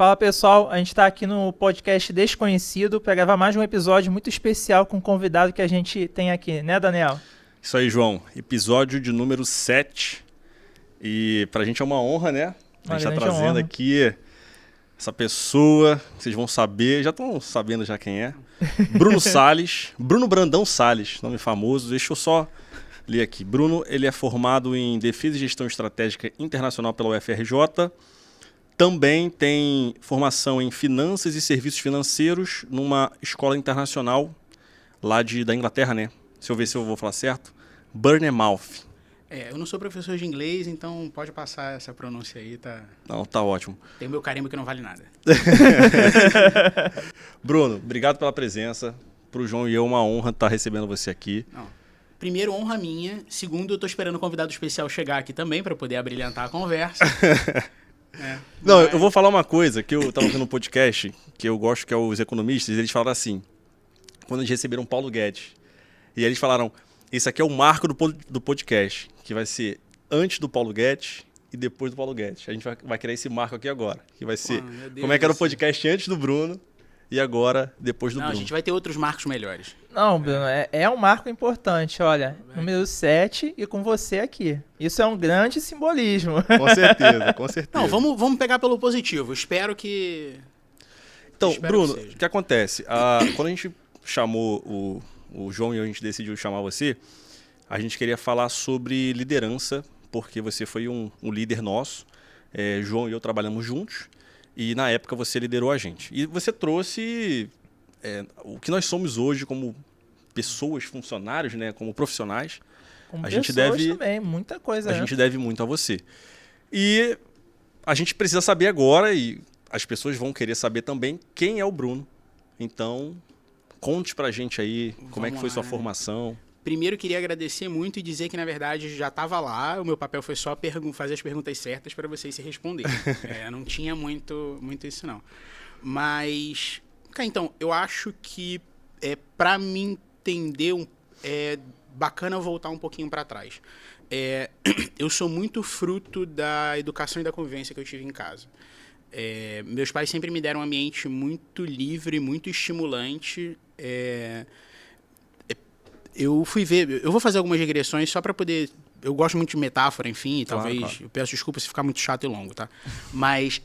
Fala pessoal, a gente está aqui no podcast Desconhecido para gravar mais um episódio muito especial com um convidado que a gente tem aqui, né, Daniel? Isso aí, João. Episódio de número 7. E pra gente é uma honra, né? A gente tá trazendo aqui essa pessoa, vocês vão saber, já estão sabendo já quem é. Bruno Salles, Bruno Brandão Salles, nome famoso. Deixa eu só ler aqui. Bruno, ele é formado em Defesa e Gestão Estratégica Internacional pela UFRJ. Também tem formação em Finanças e Serviços Financeiros numa escola internacional lá da Inglaterra, né? Se eu ver se eu vou falar certo. Bournemouth. Eu não sou professor de inglês, então pode passar essa pronúncia aí, tá? Não, tá ótimo. Tem o meu carimbo que não vale nada. Bruno, obrigado pela presença. Pro João e eu, uma honra estar recebendo você aqui. Não. Primeiro, honra minha. Segundo, eu tô esperando o convidado especial chegar aqui também para poder abrilhantar a conversa. Não, eu vou falar uma coisa que eu tava vendo no podcast, que eu gosto, que é os economistas, eles falaram assim, quando eles receberam Paulo Guedes, e eles falaram, esse aqui é o marco do podcast, que vai ser antes do Paulo Guedes e depois do Paulo Guedes. A gente vai criar esse marco aqui agora, que vai ser como é que era o podcast antes do Bruno e agora depois do Bruno. A gente vai ter outros marcos melhores. Não, Bruno, é um marco importante, olha, número 7 e com você aqui. Isso é um grande simbolismo. Com certeza, com certeza. Não, vamos pegar pelo positivo. Espero que... Então, Bruno, o que acontece? Quando a gente chamou o João e a gente decidiu chamar você, a gente queria falar sobre liderança, porque você foi um líder nosso. João e eu trabalhamos juntos e na época você liderou a gente. E você trouxe o que nós somos hoje como pessoas, funcionários, né, como profissionais. Como a gente pessoas deve também, muita coisa. A gente deve muito a você. E a gente precisa saber agora, e as pessoas vão querer saber também, quem é o Bruno. Então, conte pra gente aí como é que foi sua formação. Primeiro, queria agradecer muito e dizer que, na verdade, já estava lá. O meu papel foi só fazer as perguntas certas para vocês se responderem. Não tinha muito isso, não. Mas, então, eu acho que, para me entender, é bacana voltar um pouquinho para trás. Eu sou muito fruto da educação e da convivência que eu tive em casa. Meus pais sempre me deram um ambiente muito livre, muito estimulante. Eu fui ver, eu vou fazer algumas regressões só para poder, eu gosto muito de metáfora, enfim, talvez, eu peço desculpa se ficar muito chato e longo, tá? Mas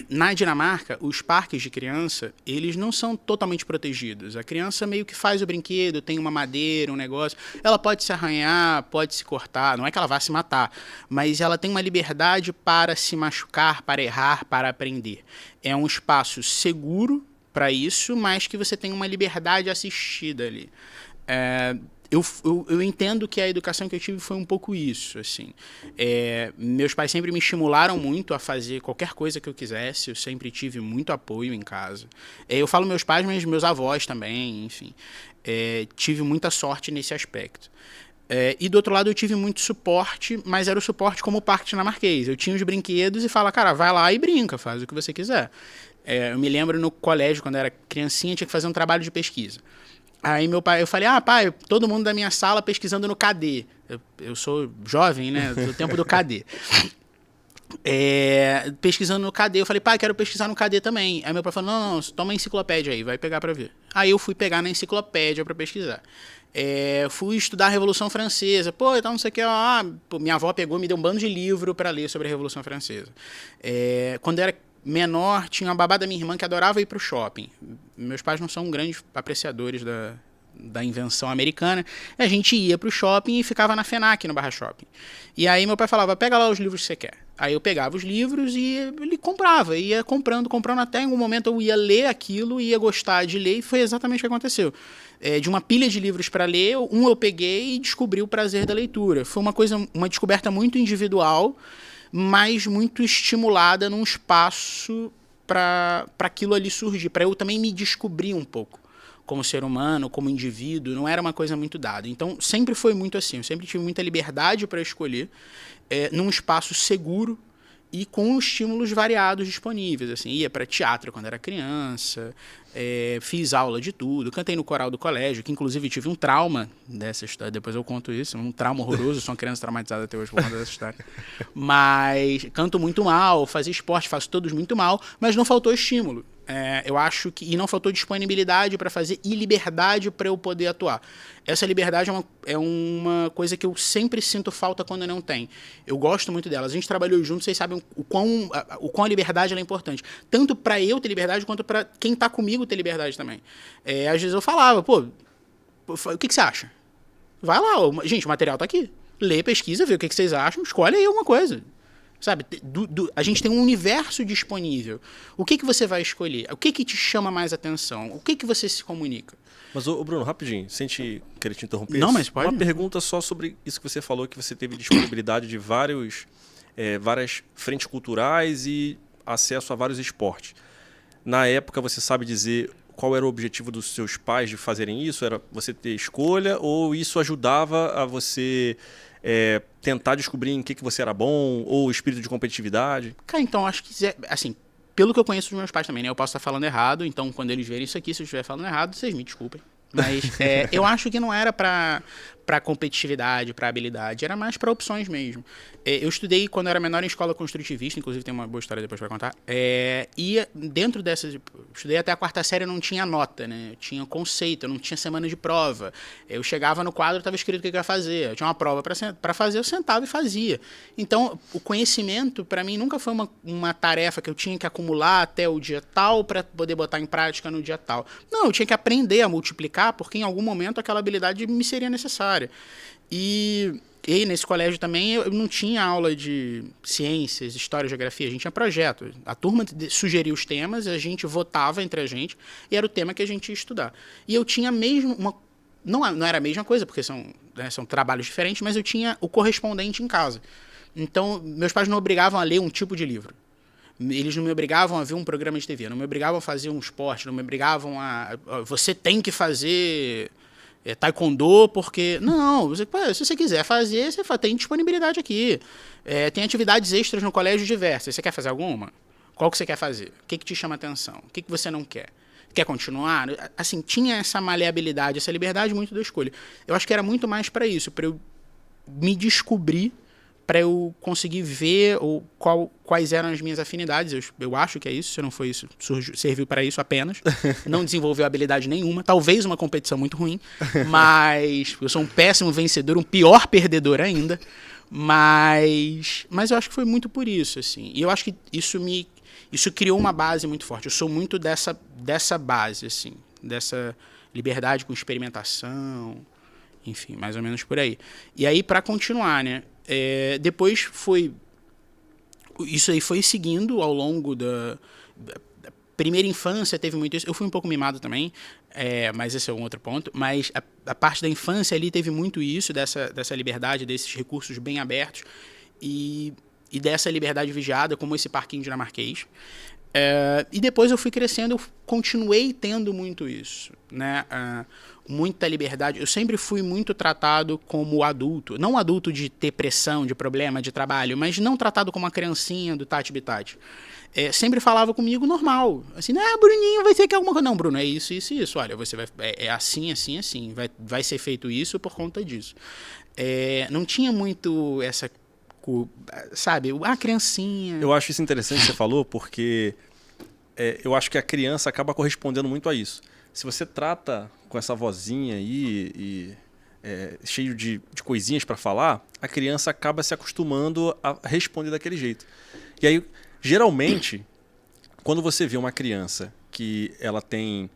na Dinamarca, os parques de criança, eles não são totalmente protegidos. A criança meio que faz o brinquedo, tem uma madeira, um negócio, ela pode se arranhar, pode se cortar, não é que ela vá se matar, mas ela tem uma liberdade para se machucar, para errar, para aprender. É um espaço seguro para isso, mas que você tem uma liberdade assistida ali. Eu entendo que a educação que eu tive foi um pouco isso, assim. Meus pais sempre me estimularam muito a fazer qualquer coisa que eu quisesse, eu sempre tive muito apoio em casa. Eu falo meus pais, mas meus avós também, enfim. Tive muita sorte nesse aspecto. E do outro lado eu tive muito suporte, mas era o suporte como parque dinamarquês. Eu tinha os brinquedos e fala, cara, vai lá e brinca, faz o que você quiser. Eu me lembro no colégio, quando eu era criancinha, tinha que fazer um trabalho de pesquisa. Aí meu pai, eu falei, pai, todo mundo da minha sala pesquisando no KD. Eu sou jovem, né, do tempo do KD. Pesquisando no KD, eu falei, pai, quero pesquisar no KD também. Aí meu pai falou, não, toma a enciclopédia aí, vai pegar pra ver. Aí eu fui pegar na enciclopédia pra pesquisar. Fui estudar a Revolução Francesa, então não sei o que, minha avó pegou e me deu um bando de livro pra ler sobre a Revolução Francesa. Quando eu era menor, tinha uma babá da minha irmã que adorava ir pro shopping. Meus pais não são grandes apreciadores da invenção americana. A gente ia pro shopping e ficava na FENAC, no Barra Shopping. E aí meu pai falava, pega lá os livros que você quer. Aí eu pegava os livros e ele comprava, ia comprando, até em algum momento eu ia ler aquilo, ia gostar de ler, e foi exatamente o que aconteceu. De uma pilha de livros para ler, eu peguei e descobri o prazer da leitura. Foi uma descoberta muito individual, mas muito estimulada num espaço para aquilo ali surgir, para eu também me descobrir um pouco como ser humano, como indivíduo, não era uma coisa muito dada. Então, sempre foi muito assim, eu sempre tive muita liberdade para escolher, num espaço seguro e com estímulos variados disponíveis, assim, ia para teatro quando era criança, fiz aula de tudo, cantei no coral do colégio, que inclusive tive um trauma dessa história, depois eu conto isso, um trauma horroroso, sou uma criança traumatizada até hoje por conta dessa história, mas canto muito mal, fazia esporte, faço todos muito mal, mas não faltou estímulo. Eu acho que... E não faltou disponibilidade para fazer e liberdade para eu poder atuar. Essa liberdade é uma coisa que eu sempre sinto falta quando não tem. Eu gosto muito dela. A gente trabalhou junto, vocês sabem o quão a liberdade ela é importante. Tanto para eu ter liberdade, quanto para quem está comigo ter liberdade também. Às vezes eu falava, o que você acha? Vai lá, gente, o material está aqui. Lê, pesquisa, vê o que vocês acham, escolhe aí alguma coisa. Sabe, a gente tem um universo disponível. O que você vai escolher? O que te chama mais atenção? O que você se comunica? Mas, Bruno, rapidinho, sem querer te interromper. Não, mas pode. Uma pergunta só sobre isso que você falou, que você teve disponibilidade de várias frentes culturais e acesso a vários esportes. Na época, você sabe dizer qual era o objetivo dos seus pais de fazerem isso? Era você ter escolha ou isso ajudava a você... tentar descobrir em que você era bom, ou o espírito de competitividade? Cara, então, acho que, assim, pelo que eu conheço dos meus pais também, né? Eu posso estar falando errado, então quando eles verem isso aqui, se eu estiver falando errado, vocês me desculpem. Mas eu acho que não era pra competitividade, pra habilidade, era mais pra opções mesmo. Eu estudei quando eu era menor em escola construtivista, inclusive tem uma boa história depois pra contar, e dentro dessas, estudei até a 4ª série, eu não tinha nota, né? Eu tinha conceito, eu não tinha semana de prova. Eu chegava no quadro, estava escrito o que eu ia fazer. Eu tinha uma prova pra fazer, eu sentava e fazia. Então, o conhecimento, pra mim, nunca foi uma tarefa que eu tinha que acumular até o dia tal pra poder botar em prática no dia tal. Não, eu tinha que aprender a multiplicar, porque em algum momento aquela habilidade me seria necessária. E nesse colégio também eu não tinha aula de ciências, história, geografia, a gente tinha projeto. A turma sugeria os temas, a gente votava entre a gente e era o tema que a gente ia estudar. E eu tinha mesmo não era a mesma coisa, porque são trabalhos diferentes, mas eu tinha o correspondente em casa. Então, meus pais não obrigavam a ler um tipo de livro. Eles não me obrigavam a ver um programa de TV, não me obrigavam a fazer um esporte, não me obrigavam você tem que fazer taekwondo, porque... Não, se você quiser fazer, você tem disponibilidade aqui. Tem atividades extras no colégio diversas. Você quer fazer alguma? Qual que você quer fazer? O que te chama atenção? O que você não quer? Quer continuar? Assim, tinha essa maleabilidade, essa liberdade muito da escolha. Eu acho que era muito mais para isso, para eu me descobrir, para eu conseguir ver quais eram as minhas afinidades. Eu acho que é isso, se não foi isso, serviu para isso apenas. Não desenvolveu habilidade nenhuma, talvez uma competição muito ruim, mas eu sou um péssimo vencedor, um pior perdedor ainda, mas eu acho que foi muito por isso, assim. E eu acho que isso criou uma base muito forte. Eu sou muito dessa base, assim, dessa liberdade com experimentação, enfim, mais ou menos por aí. E aí, para continuar, né? Depois isso aí foi seguindo ao longo da primeira infância, teve muito isso. Eu fui um pouco mimado também, mas esse é um outro ponto. Mas a parte da infância ali teve muito isso, dessa liberdade, desses recursos bem abertos e dessa liberdade vigiada, como esse parquinho dinamarquês. E depois eu fui crescendo, eu continuei tendo muito isso, né? Muita liberdade. Eu sempre fui muito tratado como adulto. Não adulto de ter pressão, de problema, de trabalho, mas não tratado como uma criancinha do Tati Bitati. Sempre falava comigo normal. Assim, Bruninho, vai ser que alguma coisa. Não, Bruno, é isso, isso e isso. Olha, você vai. É assim, assim, assim. Vai ser feito isso por conta disso. Não tinha muito essa. Sabe, a criancinha. Eu acho isso interessante que você falou, porque eu acho que a criança acaba correspondendo muito a isso. Se você trata com essa vozinha aí e cheio de coisinhas para falar, a criança acaba se acostumando a responder daquele jeito. E aí, geralmente, quando você vê uma criança que ela tem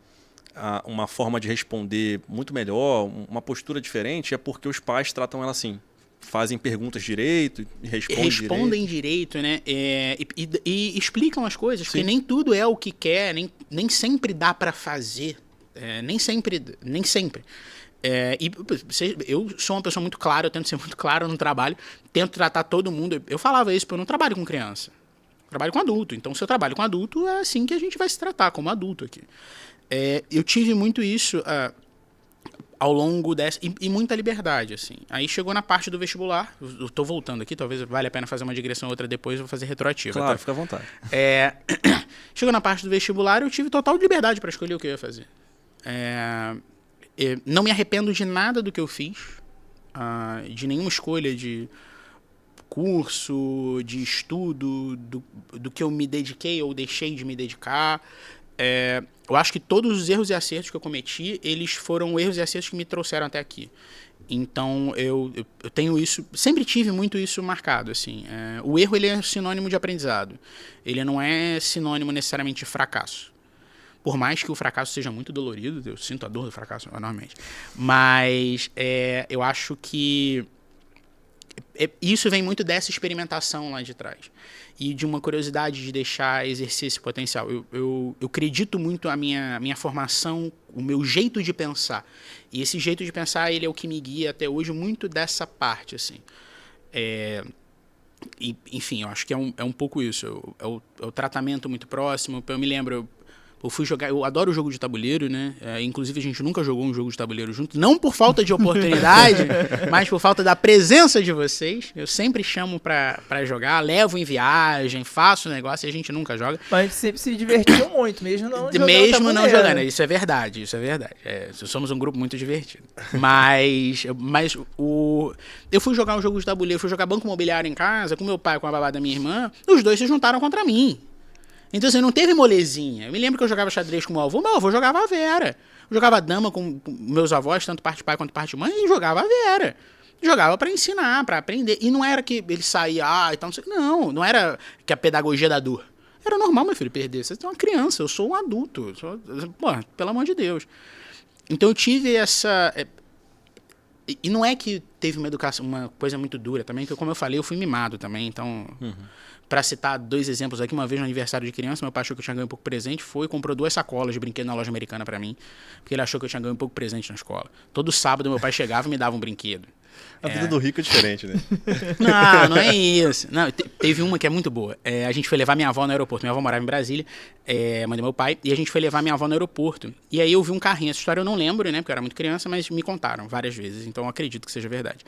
uma forma de responder muito melhor, uma postura diferente, é porque os pais tratam ela assim. Fazem perguntas direito e respondem direito, né? E explicam as coisas, Sim. Porque nem tudo é o que quer, nem sempre dá para fazer. Nem sempre. Eu sou uma pessoa muito clara, eu tento ser muito claro no trabalho, tento tratar todo mundo. Eu falava isso, porque eu não trabalho com criança, eu trabalho com adulto. Então, se eu trabalho com adulto, é assim que a gente vai se tratar, como adulto aqui. Eu tive muito isso. ao longo dessa... E muita liberdade, assim. Aí chegou na parte do vestibular. Eu tô voltando aqui, talvez valha a pena fazer uma digressão outra depois, vou fazer retroativa. Claro, tá? fica à vontade. Chegou na parte do vestibular, eu tive total liberdade para escolher o que eu ia fazer. Não me arrependo de nada do que eu fiz, de nenhuma escolha de curso, de estudo, do que eu me dediquei ou deixei de me dedicar. Eu acho que todos os erros e acertos que eu cometi, eles foram erros e acertos que me trouxeram até aqui. Então, eu tenho isso, sempre tive muito isso marcado, assim. O erro, ele é sinônimo de aprendizado. Ele não é sinônimo necessariamente de fracasso. Por mais que o fracasso seja muito dolorido, eu sinto a dor do fracasso enormemente. Mas eu acho que isso vem muito dessa experimentação lá de trás. E de uma curiosidade de deixar exercer esse potencial. Eu acredito muito a minha formação, o meu jeito de pensar. E esse jeito de pensar, ele é o que me guia até hoje, muito dessa parte, assim. Enfim, eu acho que é um pouco isso. É o tratamento muito próximo. Eu me lembro... Eu fui jogar, eu adoro jogo de tabuleiro, né? Inclusive a gente nunca jogou um jogo de tabuleiro junto, não por falta de oportunidade, mas por falta da presença de vocês. Eu sempre chamo pra jogar, levo em viagem, faço negócio e a gente nunca joga. Mas a gente sempre se divertiu muito, mesmo não jogando. Mesmo não jogando, isso é verdade. Somos um grupo muito divertido. Mas eu fui jogar um jogo de tabuleiro, fui jogar Banco Imobiliário em casa, com meu pai e com a babá da minha irmã, os dois se juntaram contra mim. Então, assim, não teve molezinha. Eu me lembro que eu jogava xadrez com meu avô jogava a Vera. Eu jogava dama com meus avós, tanto parte pai quanto parte mãe, e jogava a Vera. Jogava pra ensinar, pra aprender. E não era que ele saía, e tal, não sei. Não era que a pedagogia da dor. Era normal, meu filho, perder. Você é uma criança, eu sou um adulto. Pô, pelo amor de Deus. Então, eu tive essa... E não é que teve uma educação, uma coisa muito dura também, que como eu falei, eu fui mimado também, então... Para citar 2 exemplos aqui, uma vez no aniversário de criança, meu pai achou que eu tinha ganho um pouco presente, comprou 2 sacolas de brinquedo na loja americana para mim, porque ele achou que eu tinha ganho um pouco presente na escola. Todo sábado meu pai chegava e me dava um brinquedo. A vida do rico é diferente, né? Não é isso. Não, teve uma que é muito boa. A gente foi levar minha avó no aeroporto. Minha avó morava em Brasília, mãe do meu pai, e a gente foi levar minha avó no aeroporto. E aí eu vi um carrinho. Essa história eu não lembro, né? Porque eu era muito criança, mas me contaram várias vezes, então eu acredito que seja verdade.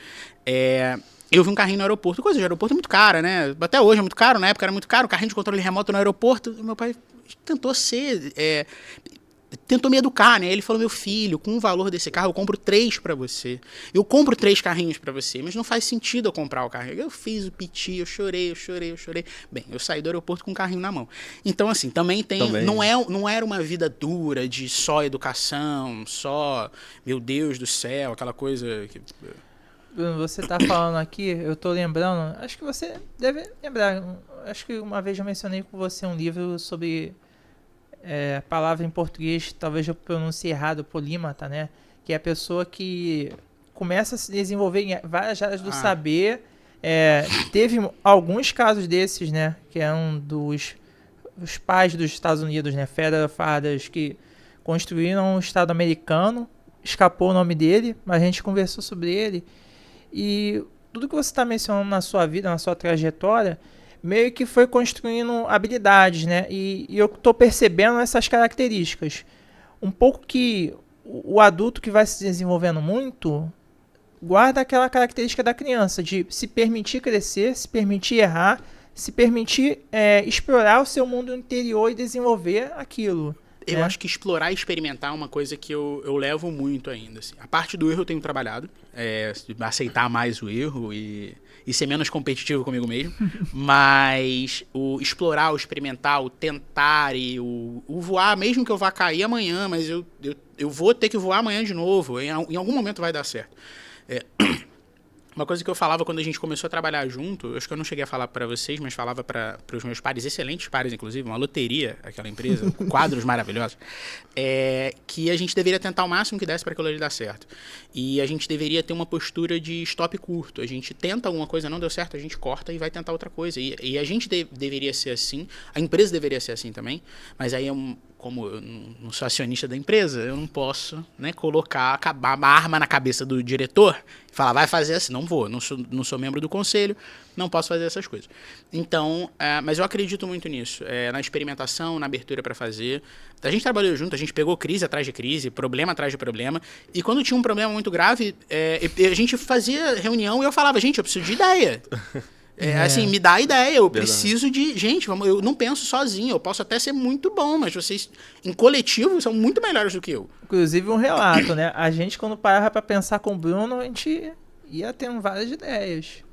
Eu vi um carrinho no aeroporto. Coisa de aeroporto é muito cara, né? Até hoje é muito caro, na época era muito caro. Carrinho de controle remoto no aeroporto. Meu pai tentou me educar, né? Ele falou, meu filho, com o valor desse carro eu compro 3 pra você. Eu compro 3 carrinhos pra você, mas não faz sentido eu comprar o carrinho. Eu fiz o piti, eu chorei. Bem, eu saí do aeroporto com o carrinho na mão. Então, assim, também tem... Não era uma vida dura de só educação, só, meu Deus do céu, aquela coisa... Bruno, você tá falando aqui, eu tô lembrando, acho que você deve lembrar, acho que uma vez eu mencionei com você um livro sobre palavra em português, talvez eu pronuncie errado, polímata, né? Que é a pessoa que começa a se desenvolver em várias áreas do saber. Teve alguns casos desses, né? Que é um dos pais dos Estados Unidos, né? Federal Fathers, que construíram um Estado americano, escapou o nome dele, mas a gente conversou sobre ele. E tudo que você está mencionando na sua vida, na sua trajetória, meio que foi construindo habilidades, né? E eu estou percebendo essas características. Um pouco que o adulto que vai se desenvolvendo muito, guarda aquela característica da criança, de se permitir crescer, se permitir errar, se permitir explorar o seu mundo interior e desenvolver aquilo. Eu acho que explorar e experimentar é uma coisa que eu levo muito ainda. Assim. A parte do erro eu tenho trabalhado, aceitar mais o erro e ser menos competitivo comigo mesmo. Mas o explorar, o experimentar, o tentar e o voar, mesmo que eu vá cair amanhã, mas eu vou ter que voar amanhã de novo. Em algum momento vai dar certo. Uma coisa que eu falava quando a gente começou a trabalhar junto, acho que eu não cheguei a falar para vocês, mas falava para os meus pares, excelentes pares, inclusive, uma loteria, aquela empresa, com quadros maravilhosos, que a gente deveria tentar o máximo que desse para aquilo ali dar certo. E a gente deveria ter uma postura de stop curto. A gente tenta alguma coisa, não deu certo, a gente corta e vai tentar outra coisa. E a gente deveria ser assim, a empresa deveria ser assim também, mas aí como eu não sou acionista da empresa, eu não posso, né, colocar uma arma na cabeça do diretor e falar, vai fazer assim. Não vou, não sou membro do conselho, não posso fazer essas coisas. Então, mas eu acredito muito nisso, na experimentação, na abertura para fazer. A gente trabalhou junto, a gente pegou crise atrás de crise, problema atrás de problema, e quando tinha um problema muito grave, a gente fazia reunião e eu falava, gente, eu preciso de ideia. Assim, me dá ideia, eu preciso de... Gente, eu não penso sozinho, eu posso até ser muito bom, mas vocês, em coletivo, são muito melhores do que eu. Inclusive um relato, né? A gente, quando parava pra pensar com o Bruno, a gente ia tendo várias ideias.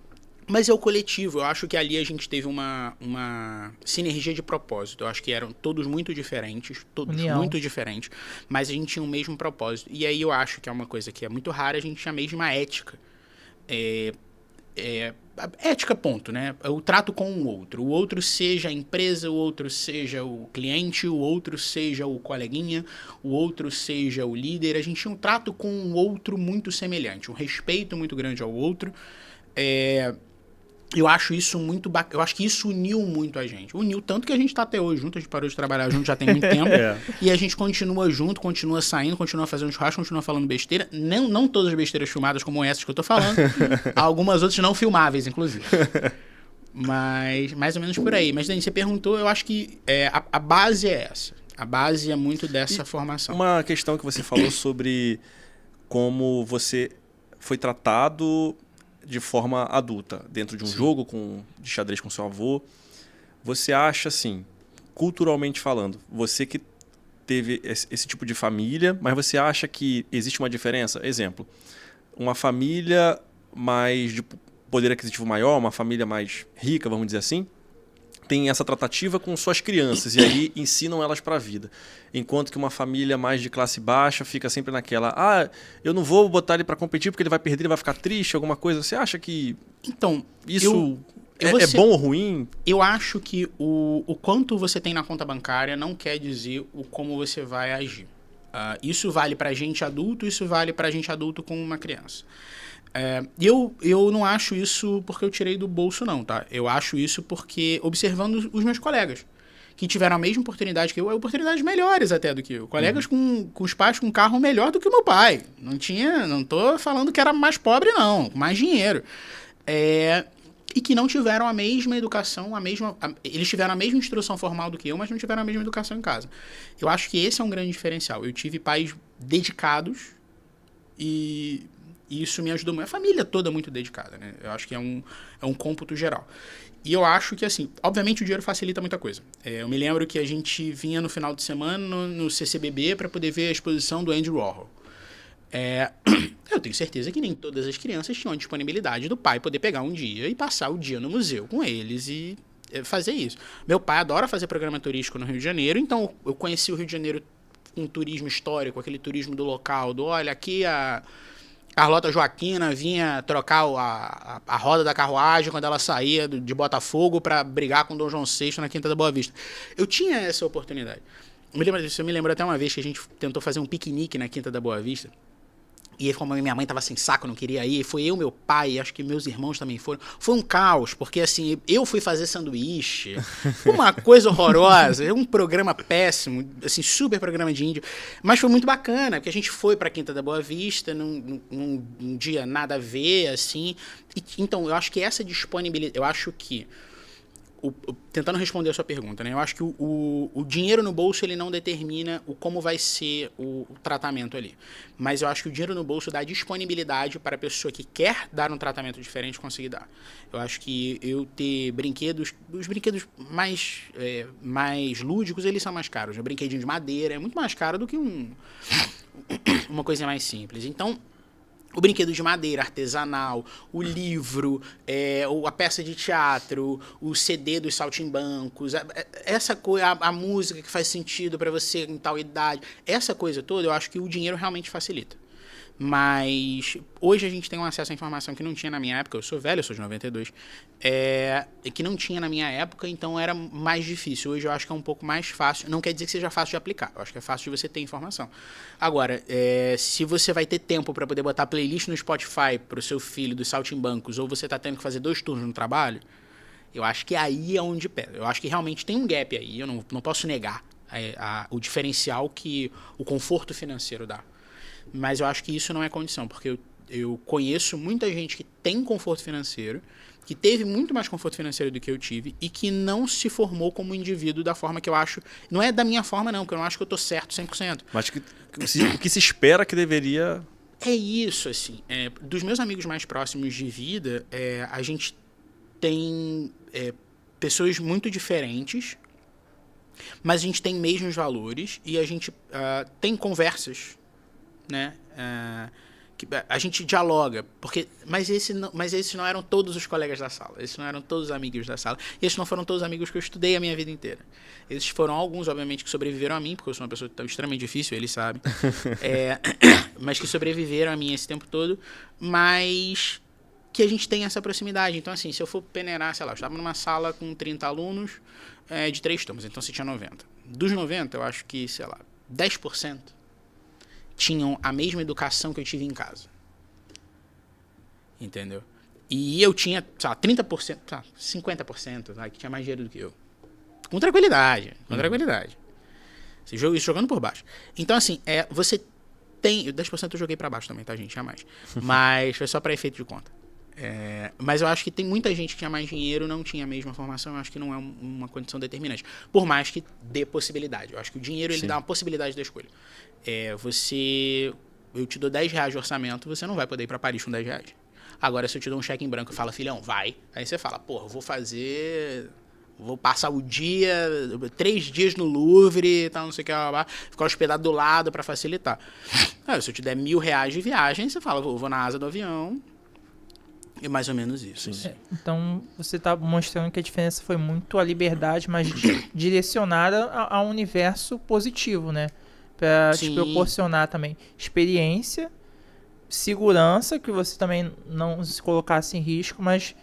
Mas é o coletivo, eu acho que ali a gente teve uma sinergia de propósito. Eu acho que eram todos muito diferentes, muito diferentes, mas a gente tinha o mesmo propósito. E aí eu acho que é uma coisa que é muito rara, a gente tinha a mesma ética. Ética, ponto, né? O trato com o outro seja a empresa, o outro seja o cliente, o outro seja o coleguinha, o outro seja o líder. A gente tinha um trato com o outro muito semelhante, um respeito muito grande ao outro. Eu acho isso muito bacana. Eu acho que isso uniu muito a gente. Uniu tanto que a gente está até hoje junto, a gente parou de trabalhar junto já tem muito tempo. E a gente continua junto, continua saindo, continua fazendo churrasco, continua falando besteira. Não todas as besteiras filmadas como essas que eu tô falando. Algumas outras não filmáveis, inclusive. Mas mais ou menos por aí. Mas, Dani, você perguntou, eu acho que a base é essa. A base é muito dessa formação. Uma questão que você falou sobre como você foi tratado de forma adulta, dentro de um jogo de xadrez com seu avô. Você acha, assim, culturalmente falando, você que teve esse tipo de família, mas você acha que existe uma diferença? Exemplo, uma família mais de poder aquisitivo maior, uma família mais rica, vamos dizer assim, tem essa tratativa com suas crianças e aí ensinam elas para a vida. Enquanto que uma família mais de classe baixa fica sempre naquela, eu não vou botar ele para competir porque ele vai perder, ele vai ficar triste, alguma coisa. Você acha que isso é bom ou ruim? Eu acho que o quanto você tem na conta bancária não quer dizer o como você vai agir. Isso vale para gente adulto, isso vale para gente adulto com uma criança. Eu não acho isso porque eu tirei do bolso, não, tá? Eu acho isso porque, observando os meus colegas, que tiveram a mesma oportunidade que eu, oportunidades melhores até do que eu. Colegas com os pais com um carro melhor do que o meu pai. Não tô falando que era mais pobre, não, com mais dinheiro. E que não tiveram a mesma educação, eles tiveram a mesma instrução formal do que eu, mas não tiveram a mesma educação em casa. Eu acho que esse é um grande diferencial. Eu tive pais dedicados e isso me ajudou muito. A família toda muito dedicada, né? Eu acho que é um cômputo geral. E eu acho que, assim, obviamente o dinheiro facilita muita coisa. Eu me lembro que a gente vinha no final de semana no CCBB para poder ver a exposição do Andy Warhol. Eu tenho certeza que nem todas as crianças tinham a disponibilidade do pai poder pegar um dia e passar o dia no museu com eles e fazer isso. Meu pai adora fazer programa turístico no Rio de Janeiro, então eu conheci o Rio de Janeiro com turismo histórico, aquele turismo do local, olha, aqui a Carlota Joaquina vinha trocar a roda da carruagem quando ela saía de Botafogo para brigar com Dom João VI na Quinta da Boa Vista. Eu tinha essa oportunidade. Eu me lembro até uma vez que a gente tentou fazer um piquenique na Quinta da Boa Vista. E como minha mãe tava sem saco, não queria ir, foi eu, meu pai, acho que meus irmãos também foram. Foi um caos, porque assim, eu fui fazer sanduíche, uma coisa horrorosa, um programa péssimo, assim, super programa de índio, mas foi muito bacana, porque a gente foi pra Quinta da Boa Vista, num dia nada a ver, assim, então eu acho que essa disponibilidade, eu acho que tentando responder a sua pergunta, né? Eu acho que o dinheiro no bolso ele não determina como vai ser o tratamento ali. Mas eu acho que o dinheiro no bolso dá disponibilidade para a pessoa que quer dar um tratamento diferente conseguir dar. Eu acho que eu ter brinquedos, os brinquedos mais lúdicos, eles são mais caros. Um brinquedinho de madeira é muito mais caro do que uma coisinha mais simples. Então, o brinquedo de madeira artesanal, o livro, a peça de teatro, o CD dos saltimbancos, essa coisa, a música que faz sentido para você em tal idade, essa coisa toda, eu acho que o dinheiro realmente facilita. Mas hoje a gente tem um acesso à informação que não tinha na minha época. Eu sou velho, eu sou de 92, que não tinha na minha época, então era mais difícil. Hoje eu acho que é um pouco mais fácil. Não quer dizer que seja fácil de aplicar, eu acho que é fácil de você ter informação. Agora, se você vai ter tempo para poder botar playlist no Spotify para o seu filho dos saltimbancos, ou você está tendo que fazer 2 turnos no trabalho, eu acho que aí é onde pesa. Eu acho que realmente tem um gap aí, eu não posso negar. o diferencial que o conforto financeiro dá. Mas eu acho que isso não é condição, porque eu conheço muita gente que tem conforto financeiro, que teve muito mais conforto financeiro do que eu tive e que não se formou como indivíduo da forma que eu acho. Não é da minha forma, não, porque eu não acho que eu tô certo 100%. Mas o que se espera que deveria... É isso, assim. Dos meus amigos mais próximos de vida, a gente tem pessoas muito diferentes, mas a gente tem mesmos valores e a gente tem conversas, né? Que a gente dialoga, mas esses não eram todos os colegas da sala, esses não eram todos os amigos da sala, e esses não foram todos os amigos que eu estudei a minha vida inteira. Esses foram alguns, obviamente, que sobreviveram a mim, porque eu sou uma pessoa extremamente difícil, eles sabem, mas que sobreviveram a mim esse tempo todo, mas que a gente tem essa proximidade. Então, assim, se eu for peneirar, sei lá, eu estava numa sala com 30 alunos de 3 turmas, então você tinha 90. Dos 90, eu acho que, sei lá, 10% tinham a mesma educação que eu tive em casa. Entendeu? E eu tinha, sei lá, 30%, 50%, que tinha mais dinheiro do que eu. Com tranquilidade. Isso jogando por baixo. Então, assim, você tem... 10% eu joguei pra baixo também, tá, gente? Jamais. Mas foi só pra efeito de conta. Mas eu acho que tem muita gente que tinha mais dinheiro, não tinha a mesma formação. Eu acho que não é uma condição determinante. Por mais que dê possibilidade. Eu acho que o dinheiro, ele dá uma possibilidade da escolha. Eu te dou R$10 de orçamento, você não vai poder ir pra Paris com R$10. Agora, se eu te dou um cheque em branco e fala, filhão, vai. Aí você fala, porra, vou passar 3 dias no Louvre, tal, não sei o que, ficar hospedado do lado pra facilitar. Se eu te der R$1.000 de viagem, você fala, vou na asa do avião. É mais ou menos isso. Então, você está mostrando que a diferença foi muito a liberdade, mas direcionada a um universo positivo, né? Para te proporcionar também experiência, segurança, que você também não se colocasse em risco, mas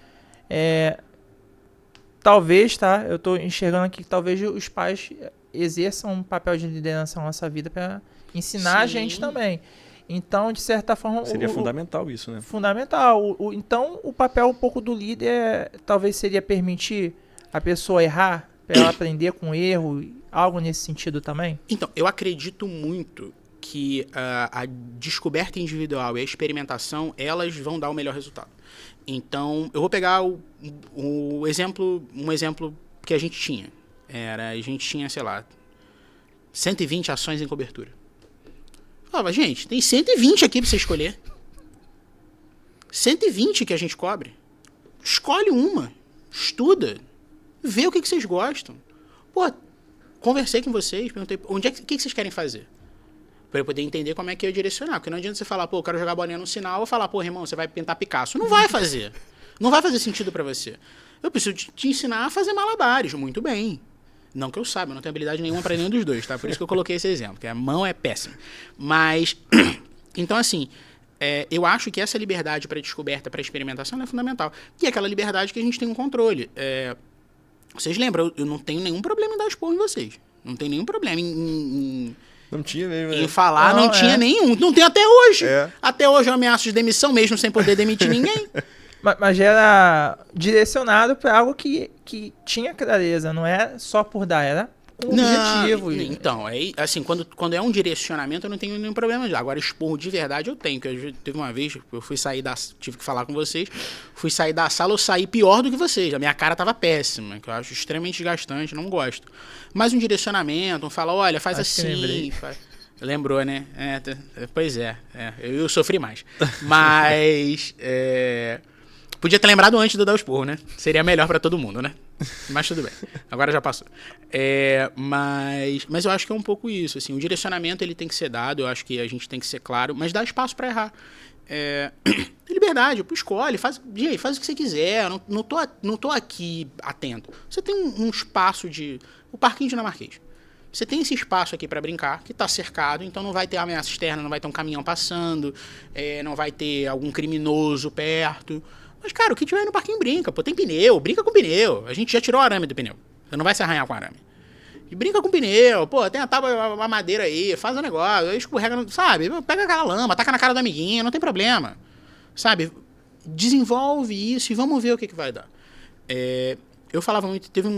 talvez, tá? Eu estou enxergando aqui que talvez os pais exerçam um papel de liderança na nossa vida para ensinar a gente também. Então, de certa forma... Seria fundamental isso, né? Fundamental. Então, o papel um pouco do líder talvez seria permitir a pessoa errar, para ela aprender com o erro, algo nesse sentido também? Então, eu acredito muito que a descoberta individual e a experimentação, elas vão dar o melhor resultado. Então, eu vou pegar um exemplo que a gente tinha. A gente tinha, sei lá, 120 ações em cobertura. Falava, gente, tem 120 aqui pra você escolher. 120 que a gente cobre. Escolhe uma. Estuda. Vê o que vocês gostam. Pô, conversei com vocês, perguntei, o que vocês querem fazer? Pra eu poder entender como é que eu ia direcionar. Porque não adianta você falar, pô, eu quero jogar bolinha no sinal, ou falar, pô, irmão, você vai pintar Picasso. Não vai fazer. Não vai fazer sentido pra você. Eu preciso te ensinar a fazer malabares. Muito bem. Não que eu saiba, eu não tenho habilidade nenhuma para nenhum dos dois, tá? Por isso que eu coloquei esse exemplo, que a mão é péssima. Mas, então assim, eu acho que essa liberdade para descoberta, para experimentação é fundamental. E é aquela liberdade que a gente tem um controle. Vocês lembram, eu não tenho nenhum problema em dar expor em vocês. Não tenho nenhum problema não tinha mesmo, em falar, não tinha nenhum. Não tem até hoje. Até hoje eu ameaço de demissão mesmo sem poder demitir ninguém. Mas era direcionado para algo que tinha clareza, não é só por dar, era com objetivo. Então, assim, quando é um direcionamento, eu não tenho nenhum problema. Agora, expor de verdade eu tenho. Porque teve uma vez, eu fui sair tive que falar com vocês, fui sair da sala, eu saí pior do que vocês. A minha cara tava péssima, que eu acho extremamente desgastante, não gosto. Mas um direcionamento, fala, olha, faz assim. Lembrou, né? Pois é. Eu sofri mais. Mas... Podia ter lembrado antes de dar o esporro, né? Seria melhor pra todo mundo, né? Mas tudo bem. Agora já passou. Mas eu acho que é um pouco isso. Assim, o direcionamento ele tem que ser dado. Eu acho que a gente tem que ser claro. Mas dá espaço pra errar. Liberdade. Escolhe. Faz o que você quiser. Não tô aqui atento. Você tem um espaço o parquinho dinamarquês. Você tem esse espaço aqui pra brincar, que tá cercado, então não vai ter ameaça externa, não vai ter um caminhão passando, não vai ter algum criminoso perto. Mas, cara, o que tiver no parquinho brinca. Pô, tem pneu, brinca com pneu. A gente já tirou o arame do pneu. Você não vai se arranhar com arame. E brinca com pneu. Pô, tem a tábua, a madeira aí, faz um negócio, aí escorrega, sabe? Pega aquela lama, taca na cara do amiguinho, não tem problema. Sabe? Desenvolve isso e vamos ver o que vai dar. Eu falava muito, teve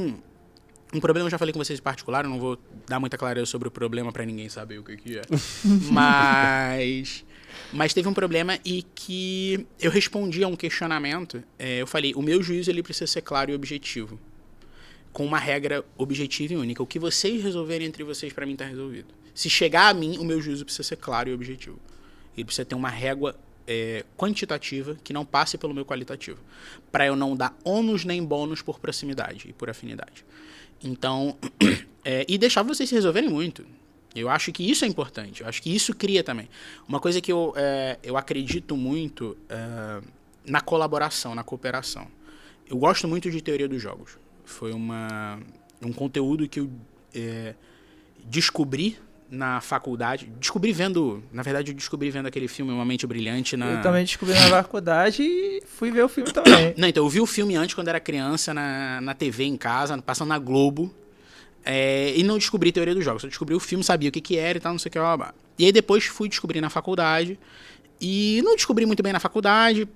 Um problema eu já falei com vocês em particular, eu não vou dar muita clareza sobre o problema pra ninguém saber o que é. Mas teve um problema e que eu respondi a um questionamento. Eu falei, o meu juízo ele precisa ser claro e objetivo. Com uma regra objetiva e única. O que vocês resolverem entre vocês, pra mim, tá resolvido. Se chegar a mim, o meu juízo precisa ser claro e objetivo. Ele precisa ter uma régua quantitativa que não passe pelo meu qualitativo. Pra eu não dar ônus nem bônus por proximidade e por afinidade. Então, e deixar vocês se resolverem muito. Eu acho que isso é importante. Eu acho que isso cria também. Uma coisa que eu acredito muito na colaboração, na cooperação. Eu gosto muito de teoria dos jogos. Foi um conteúdo que eu descobri na faculdade. Na verdade, eu descobri vendo aquele filme Uma Mente Brilhante. Eu também descobri na faculdade e fui ver o filme também. Não, então eu vi o filme antes, quando era criança, na TV em casa, passando na Globo. E não descobri teoria dos jogos. Eu descobri o filme, sabia o que era e tal, não sei o que. E aí depois fui descobrir na faculdade. E não descobri muito bem na faculdade.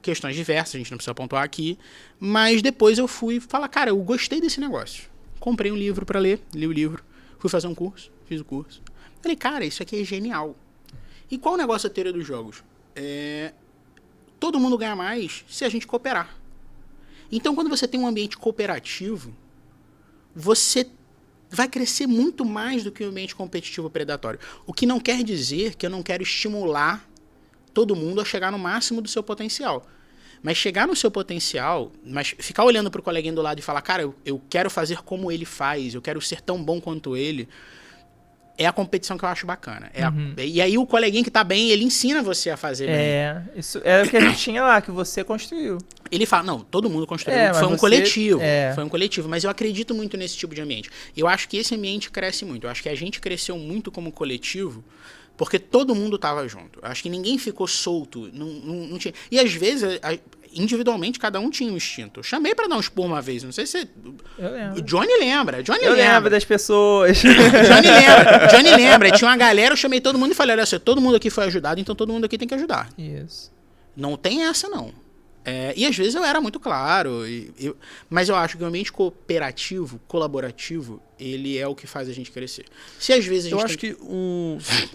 Questões diversas, a gente não precisa pontuar aqui. Mas depois eu fui falar, cara, eu gostei desse negócio. Comprei um livro pra ler, li o livro. Fui fazer um curso, fiz o curso. Falei, cara, isso aqui é genial. E qual o negócio da teoria dos jogos? Todo mundo ganha mais se a gente cooperar. Então, quando você tem um ambiente cooperativo, você vai crescer muito mais do que o ambiente competitivo predatório. O que não quer dizer que eu não quero estimular todo mundo a chegar no máximo do seu potencial. Mas chegar no seu potencial, mas ficar olhando pro coleguinha do lado e falar, cara, eu quero fazer como ele faz, eu quero ser tão bom quanto ele, é a competição que eu acho bacana. E aí o coleguinha que tá bem, ele ensina você a fazer bem. Isso era o que a gente tinha lá, que você construiu. Ele fala, não, todo mundo construiu, foi um coletivo. Foi um coletivo, mas eu acredito muito nesse tipo de ambiente. Eu acho que esse ambiente cresce muito. Eu acho que a gente cresceu muito como coletivo, porque todo mundo tava junto. Eu acho que ninguém ficou solto. Não tinha. E às vezes, individualmente, cada um tinha um instinto. Eu chamei pra dar um expor uma vez, não sei se... Eu lembro. O Johnny lembra. Eu lembro das pessoas. Johnny lembra. Tinha uma galera, eu chamei todo mundo e falei, olha só, todo mundo aqui foi ajudado, então todo mundo aqui tem que ajudar. Isso. Não tem essa, não. E às vezes eu era muito claro, mas eu acho que o ambiente cooperativo, colaborativo, ele é o que faz a gente crescer. Se às vezes a gente acho que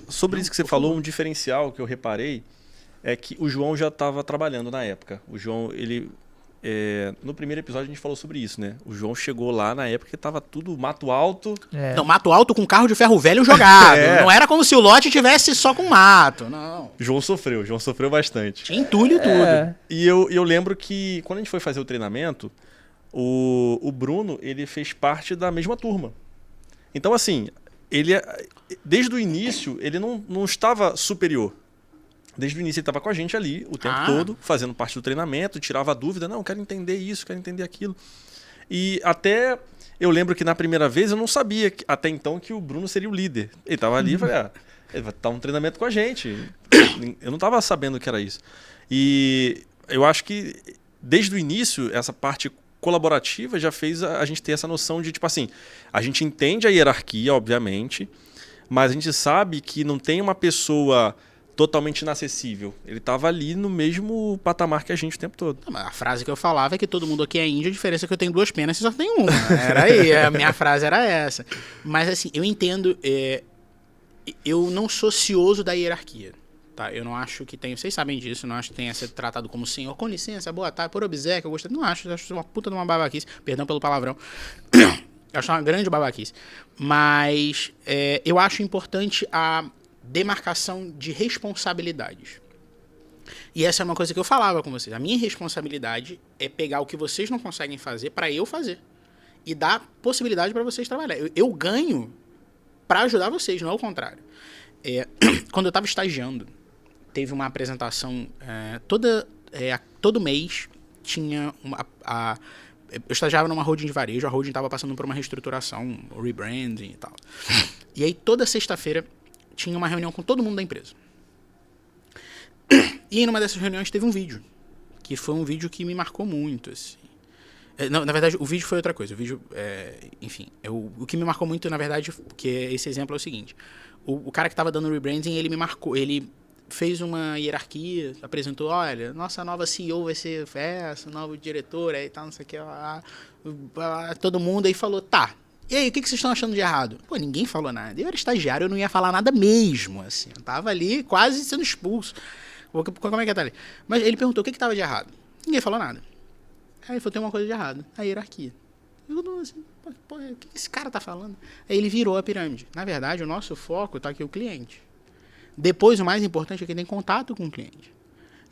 sobre isso que você falou, um diferencial que eu reparei é que o João já estava trabalhando na época. O João, ele... no primeiro episódio a gente falou sobre isso, né? O João chegou lá na época que tava tudo mato alto. Não, mato alto com carro de ferro velho jogado. Não era como se o lote tivesse só com mato, não. João sofreu bastante. Tinha entulho e tudo. E eu lembro que quando a gente foi fazer o treinamento, o Bruno, ele fez parte da mesma turma. Então, assim, ele desde o início, ele não estava superior. Desde o início ele estava com a gente ali o tempo todo, fazendo parte do treinamento, tirava a dúvida, não, quero entender isso, quero entender aquilo. E até eu lembro que na primeira vez eu não sabia até então que o Bruno seria o líder. Ele estava ali e falei, ele vai estar um treinamento com a gente. Eu não estava sabendo que era isso. E eu acho que desde o início essa parte colaborativa já fez a gente ter essa noção de, tipo assim, a gente entende a hierarquia, obviamente, mas a gente sabe que não tem uma pessoa totalmente inacessível. Ele estava ali no mesmo patamar que a gente o tempo todo. A frase que eu falava é que todo mundo aqui é índio, a diferença é que eu tenho 2 penas e só tenho uma. Era aí, a minha frase era essa. Mas assim, eu entendo, eu não sou cioso da hierarquia. Tá? Eu não acho que tem, vocês sabem disso, eu não acho que tenha sido tratado como senhor, com licença, boa tarde, por obséquio, eu gostei. Não acho, eu acho uma puta de uma babaquice, perdão pelo palavrão. Eu acho uma grande babaquice. Mas eu acho importante a demarcação de responsabilidades. E essa é uma coisa que eu falava com vocês. A minha responsabilidade é pegar o que vocês não conseguem fazer para eu fazer. E dar possibilidade para vocês trabalhar. Eu ganho para ajudar vocês, não é o contrário. Quando eu estava estagiando, teve uma apresentação todo mês tinha eu estagiava numa holding de varejo, a holding estava passando por uma reestruturação, um rebranding e tal. E aí toda sexta-feira tinha uma reunião com todo mundo da empresa. E aí numa dessas reuniões teve um vídeo, que foi um vídeo que me marcou muito, assim. Não, na verdade, o vídeo foi outra coisa. O vídeo, enfim, o que me marcou muito, na verdade, porque esse exemplo é o seguinte. O cara que estava dando o rebranding, ele me marcou, ele fez uma hierarquia, apresentou, olha, nossa nova CEO vai ser essa, novo diretor, aí tal, não sei o que, todo mundo aí falou, tá, E aí, o que vocês estão achando de errado? Pô, ninguém falou nada. Eu era estagiário, eu não ia falar nada mesmo, assim. Eu tava ali quase sendo expulso. Como é que tá ali? Mas ele perguntou o que tava de errado. Ninguém falou nada. Aí ele falou, tem uma coisa de errado. A hierarquia. Eu não assim, pô, o que esse cara tá falando? Aí ele virou a pirâmide. Na verdade, o nosso foco tá aqui o cliente. Depois, o mais importante é quem tem contato com o cliente.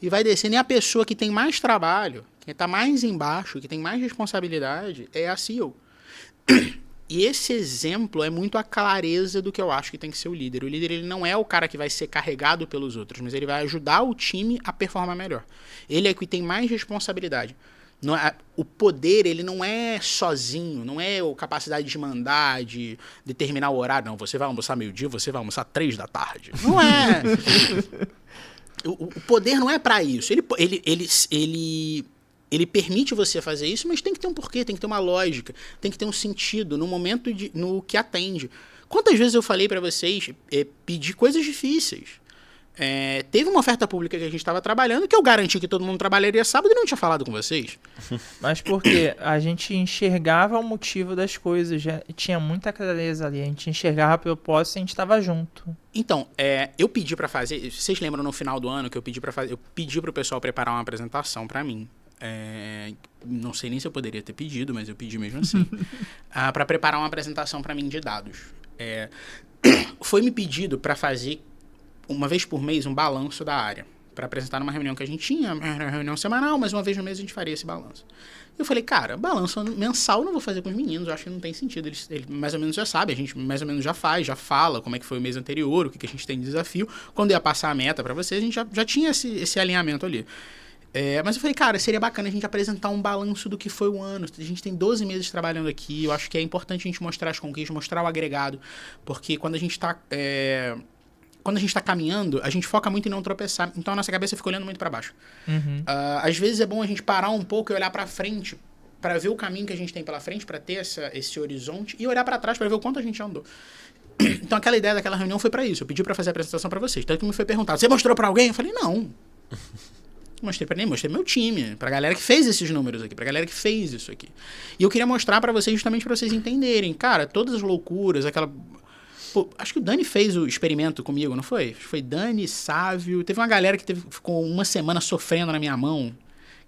E vai descendo, e a pessoa que tem mais trabalho, que está mais embaixo, que tem mais responsabilidade, é a CEO. E esse exemplo é muito a clareza do que eu acho que tem que ser o líder. O líder ele não é o cara que vai ser carregado pelos outros, mas ele vai ajudar o time a performar melhor. Ele é o que tem mais responsabilidade. Não é, o poder, ele não é sozinho, não é a capacidade de mandar, de determinar o horário. Não, você vai almoçar meio-dia, você vai almoçar 3 da tarde. Não é. O poder não é para isso. Ele permite você fazer isso, mas tem que ter um porquê, tem que ter uma lógica, tem que ter um sentido no momento, no que atende. Quantas vezes eu falei para vocês pedir coisas difíceis? Teve uma oferta pública que a gente estava trabalhando que eu garanti que todo mundo trabalharia sábado e não tinha falado com vocês. Mas porque a gente enxergava o motivo das coisas, já tinha muita clareza ali, a gente enxergava a propósito e a gente estava junto. Então, eu pedi para fazer, vocês lembram no final do ano que eu pedi para fazer, eu pedi para o pessoal preparar uma apresentação para mim. Não sei nem se eu poderia ter pedido, mas eu pedi mesmo assim, para preparar uma apresentação para mim de dados. Foi me pedido para fazer uma vez por mês um balanço da área, para apresentar numa reunião que a gente tinha, uma reunião semanal, mas uma vez no mês a gente faria esse balanço. Eu falei, cara, balanço mensal eu não vou fazer com os meninos, eu acho que não tem sentido, eles mais ou menos já sabem, a gente mais ou menos já faz, já fala como é que foi o mês anterior, o que a gente tem de desafio, quando ia passar a meta para vocês, a gente já tinha esse alinhamento ali. Mas eu falei, cara, seria bacana a gente apresentar um balanço do que foi o ano. A gente tem 12 meses trabalhando aqui. Eu acho que é importante a gente mostrar as conquistas, mostrar o agregado. Porque quando a gente está caminhando, a gente foca muito em não tropeçar. Então a nossa cabeça fica olhando muito para baixo. Uhum. Às vezes é bom a gente parar um pouco e olhar para frente, para ver o caminho que a gente tem pela frente, para ter esse horizonte, e olhar para trás para ver o quanto a gente andou. Então aquela ideia daquela reunião foi para isso. Eu pedi para fazer a apresentação para vocês. Tanto que me foi perguntado, você mostrou para alguém? Eu falei, não. Mostrei pra ninguém, mostrei meu time, pra galera que fez esses números aqui, pra galera que fez isso aqui. E eu queria mostrar pra vocês justamente pra vocês entenderem, cara, todas as loucuras, aquela... Pô, acho que o Dani fez o experimento comigo, não foi? Acho que foi Dani, Sávio, teve uma galera que ficou uma semana sofrendo na minha mão.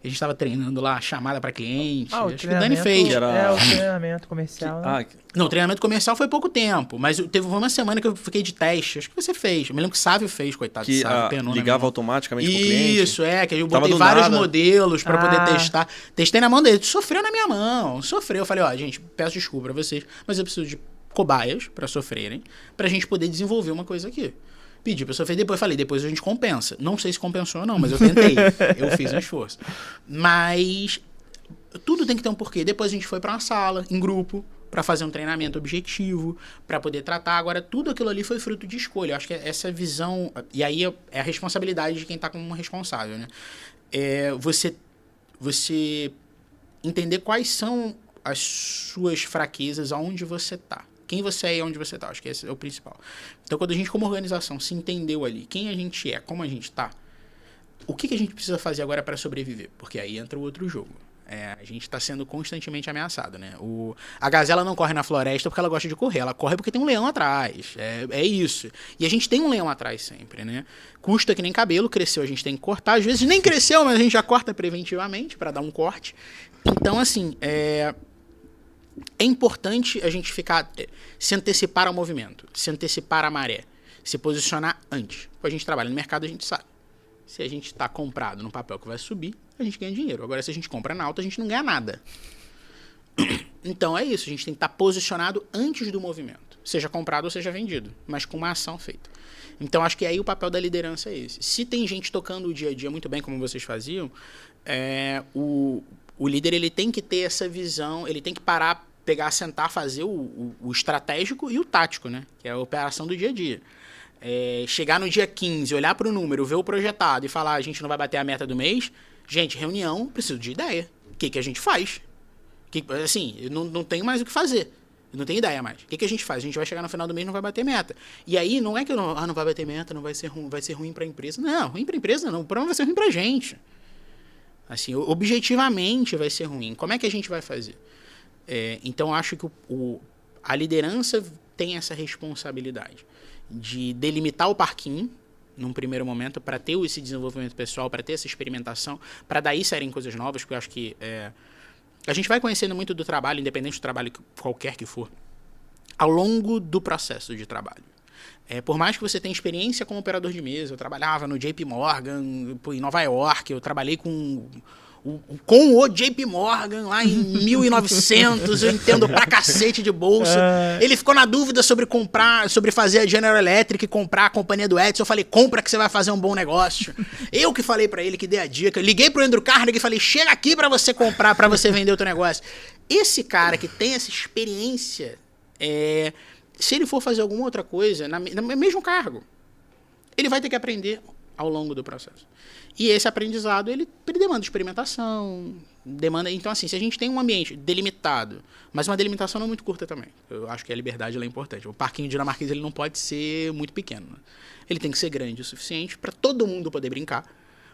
A gente tava treinando lá, chamada pra cliente. Acho que o Dani fez. O treinamento comercial, né? Não, o treinamento comercial foi pouco tempo, mas teve uma semana que eu fiquei de teste. Acho que você fez. Eu me lembro que o Sávio fez, coitado. Que Sávio, ligava automaticamente com o cliente. Isso, que eu botei vários modelos pra poder testar. Testei na mão dele, sofreu na minha mão. Sofreu. Eu falei, gente, peço desculpa pra vocês, mas eu preciso de cobaias pra sofrerem, pra gente poder desenvolver uma coisa aqui. Pedi pra sofrer, depois a gente compensa. Não sei se compensou ou não, mas eu tentei. Eu fiz um esforço. Mas tudo tem que ter um porquê. Depois a gente foi pra uma sala, em grupo, pra fazer um treinamento objetivo, pra poder tratar. Agora, tudo aquilo ali foi fruto de escolha. Eu acho que essa visão... E aí é a responsabilidade de quem tá como responsável, né? Você entender quais são as suas fraquezas, aonde você tá. Quem você é e onde você tá. Acho que esse é o principal. Então, quando a gente, como organização, se entendeu ali quem a gente é, como a gente tá, o que a gente precisa fazer agora para sobreviver? Porque aí entra o outro jogo. A gente está sendo constantemente ameaçado, né? A gazela não corre na floresta porque ela gosta de correr. Ela corre porque tem um leão atrás. É isso. E a gente tem um leão atrás sempre, né? Custa que nem cabelo, cresceu, a gente tem que cortar. Às vezes nem cresceu, mas a gente já corta preventivamente para dar um corte. Então, assim, é importante a gente se antecipar ao movimento, se antecipar à maré, se posicionar antes. Quando a gente trabalha no mercado, a gente sabe. Se a gente está comprado no papel que vai subir, a gente ganha dinheiro. Agora, se a gente compra na alta, a gente não ganha nada. Então, é isso. A gente tem que estar posicionado antes do movimento. Seja comprado ou seja vendido, mas com uma ação feita. Então, acho que aí o papel da liderança é esse. Se tem gente tocando o dia a dia muito bem, como vocês faziam, o líder ele tem que ter essa visão, ele tem que parar, pegar, sentar, fazer o estratégico e o tático, né? Que é a operação do dia a dia. Chegar no dia 15, olhar para o número, ver o projetado e falar, a gente não vai bater a meta do mês. Gente, reunião, preciso de ideia. O que a gente faz? Assim, eu não tenho mais o que fazer. Eu não tenho ideia mais. O que a gente faz? A gente vai chegar no final do mês e não vai bater meta. E aí, não é que não vai bater meta, não vai ser ruim para a empresa. Não, ruim para a empresa não. O problema vai ser ruim para a gente. Assim, objetivamente vai ser ruim. Como é que a gente vai fazer? Então, acho que a liderança tem essa responsabilidade de delimitar o parquinho num primeiro momento para ter esse desenvolvimento pessoal, para ter essa experimentação, para daí saírem coisas novas, porque eu acho que a gente vai conhecendo muito do trabalho, independente do trabalho qualquer que for, ao longo do processo de trabalho. Por mais que você tenha experiência como operador de mesa, eu trabalhava no JP Morgan, em Nova York, eu trabalhei com o JP Morgan lá em 1900, eu entendo pra cacete de bolsa. Ele ficou na dúvida sobre fazer a General Electric e comprar a companhia do Edison. Eu falei, compra que você vai fazer um bom negócio. Eu que falei pra ele, que dei a dica. Liguei pro Andrew Carnegie e falei, chega aqui pra você comprar, pra você vender o teu negócio. Esse cara que tem essa experiência, se ele for fazer alguma outra coisa, no mesmo cargo, ele vai ter que aprender ao longo do processo. E esse aprendizado, ele demanda experimentação, Então, assim, se a gente tem um ambiente delimitado, mas uma delimitação não muito curta também, eu acho que a liberdade ela é importante. O parquinho dinamarquês ele não pode ser muito pequeno. Né? Ele tem que ser grande o suficiente para todo mundo poder brincar,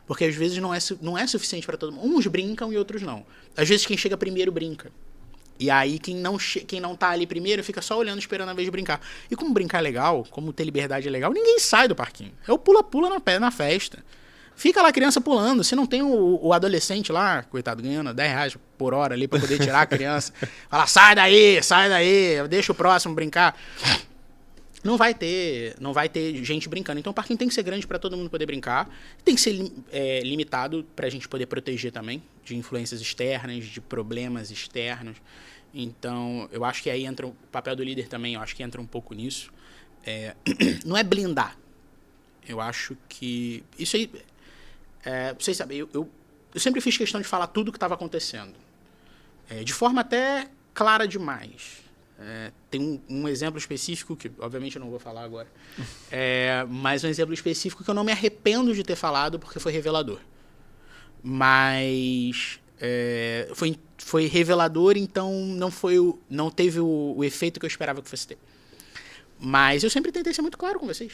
porque às vezes não é suficiente para todo mundo. Uns brincam e outros não. Às vezes quem chega primeiro brinca. E aí quem não tá ali primeiro fica só olhando, esperando a vez de brincar. E como brincar é legal, como ter liberdade é legal, ninguém sai do parquinho. É o pula-pula na festa. Fica lá a criança pulando. Se não tem o adolescente lá, coitado, ganhando R$10 por hora ali pra poder tirar a criança. Fala, sai daí, deixa o próximo brincar. Não vai ter gente brincando. Então o parquinho tem que ser grande para todo mundo poder brincar. Tem que ser limitado pra gente poder proteger também de influências externas, de problemas externos. Então eu acho que aí entra o papel do líder também. Eu acho que entra um pouco nisso. Não é blindar. Eu acho que... Isso aí... vocês sabem, eu sempre fiz questão de falar tudo o que estava acontecendo. De forma até clara demais. Tem um exemplo específico, que obviamente eu não vou falar agora, mas um exemplo específico que eu não me arrependo de ter falado porque foi revelador. Mas foi revelador, então não teve o efeito que eu esperava que fosse ter. Mas eu sempre tentei ser muito claro com vocês.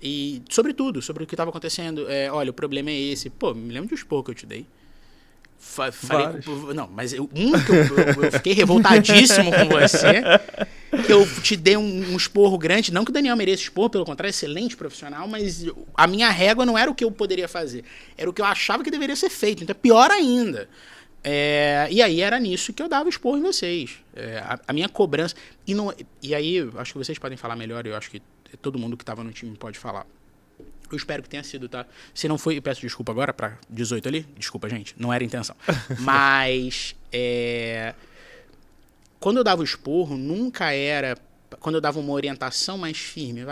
E sobre tudo, sobre o que estava acontecendo. Olha, o problema é esse. Pô, me lembro de um esporro que eu te dei. Não, mas eu fiquei revoltadíssimo com você. Que eu te dei um esporro grande. Não que o Daniel mereça esporro, pelo contrário, excelente profissional. Mas a minha régua não era o que eu poderia fazer. Era o que eu achava que deveria ser feito. Então é pior ainda. E aí era nisso que eu dava esporro em vocês. A minha cobrança... E aí, acho que vocês podem falar melhor. Eu acho que todo mundo que estava no time pode falar. Eu espero que tenha sido, tá? Se não foi, eu peço desculpa agora para 18 ali. Desculpa, gente. Não era a intenção. Mas... quando eu dava o esporro, nunca era... Quando eu dava uma orientação mais firme,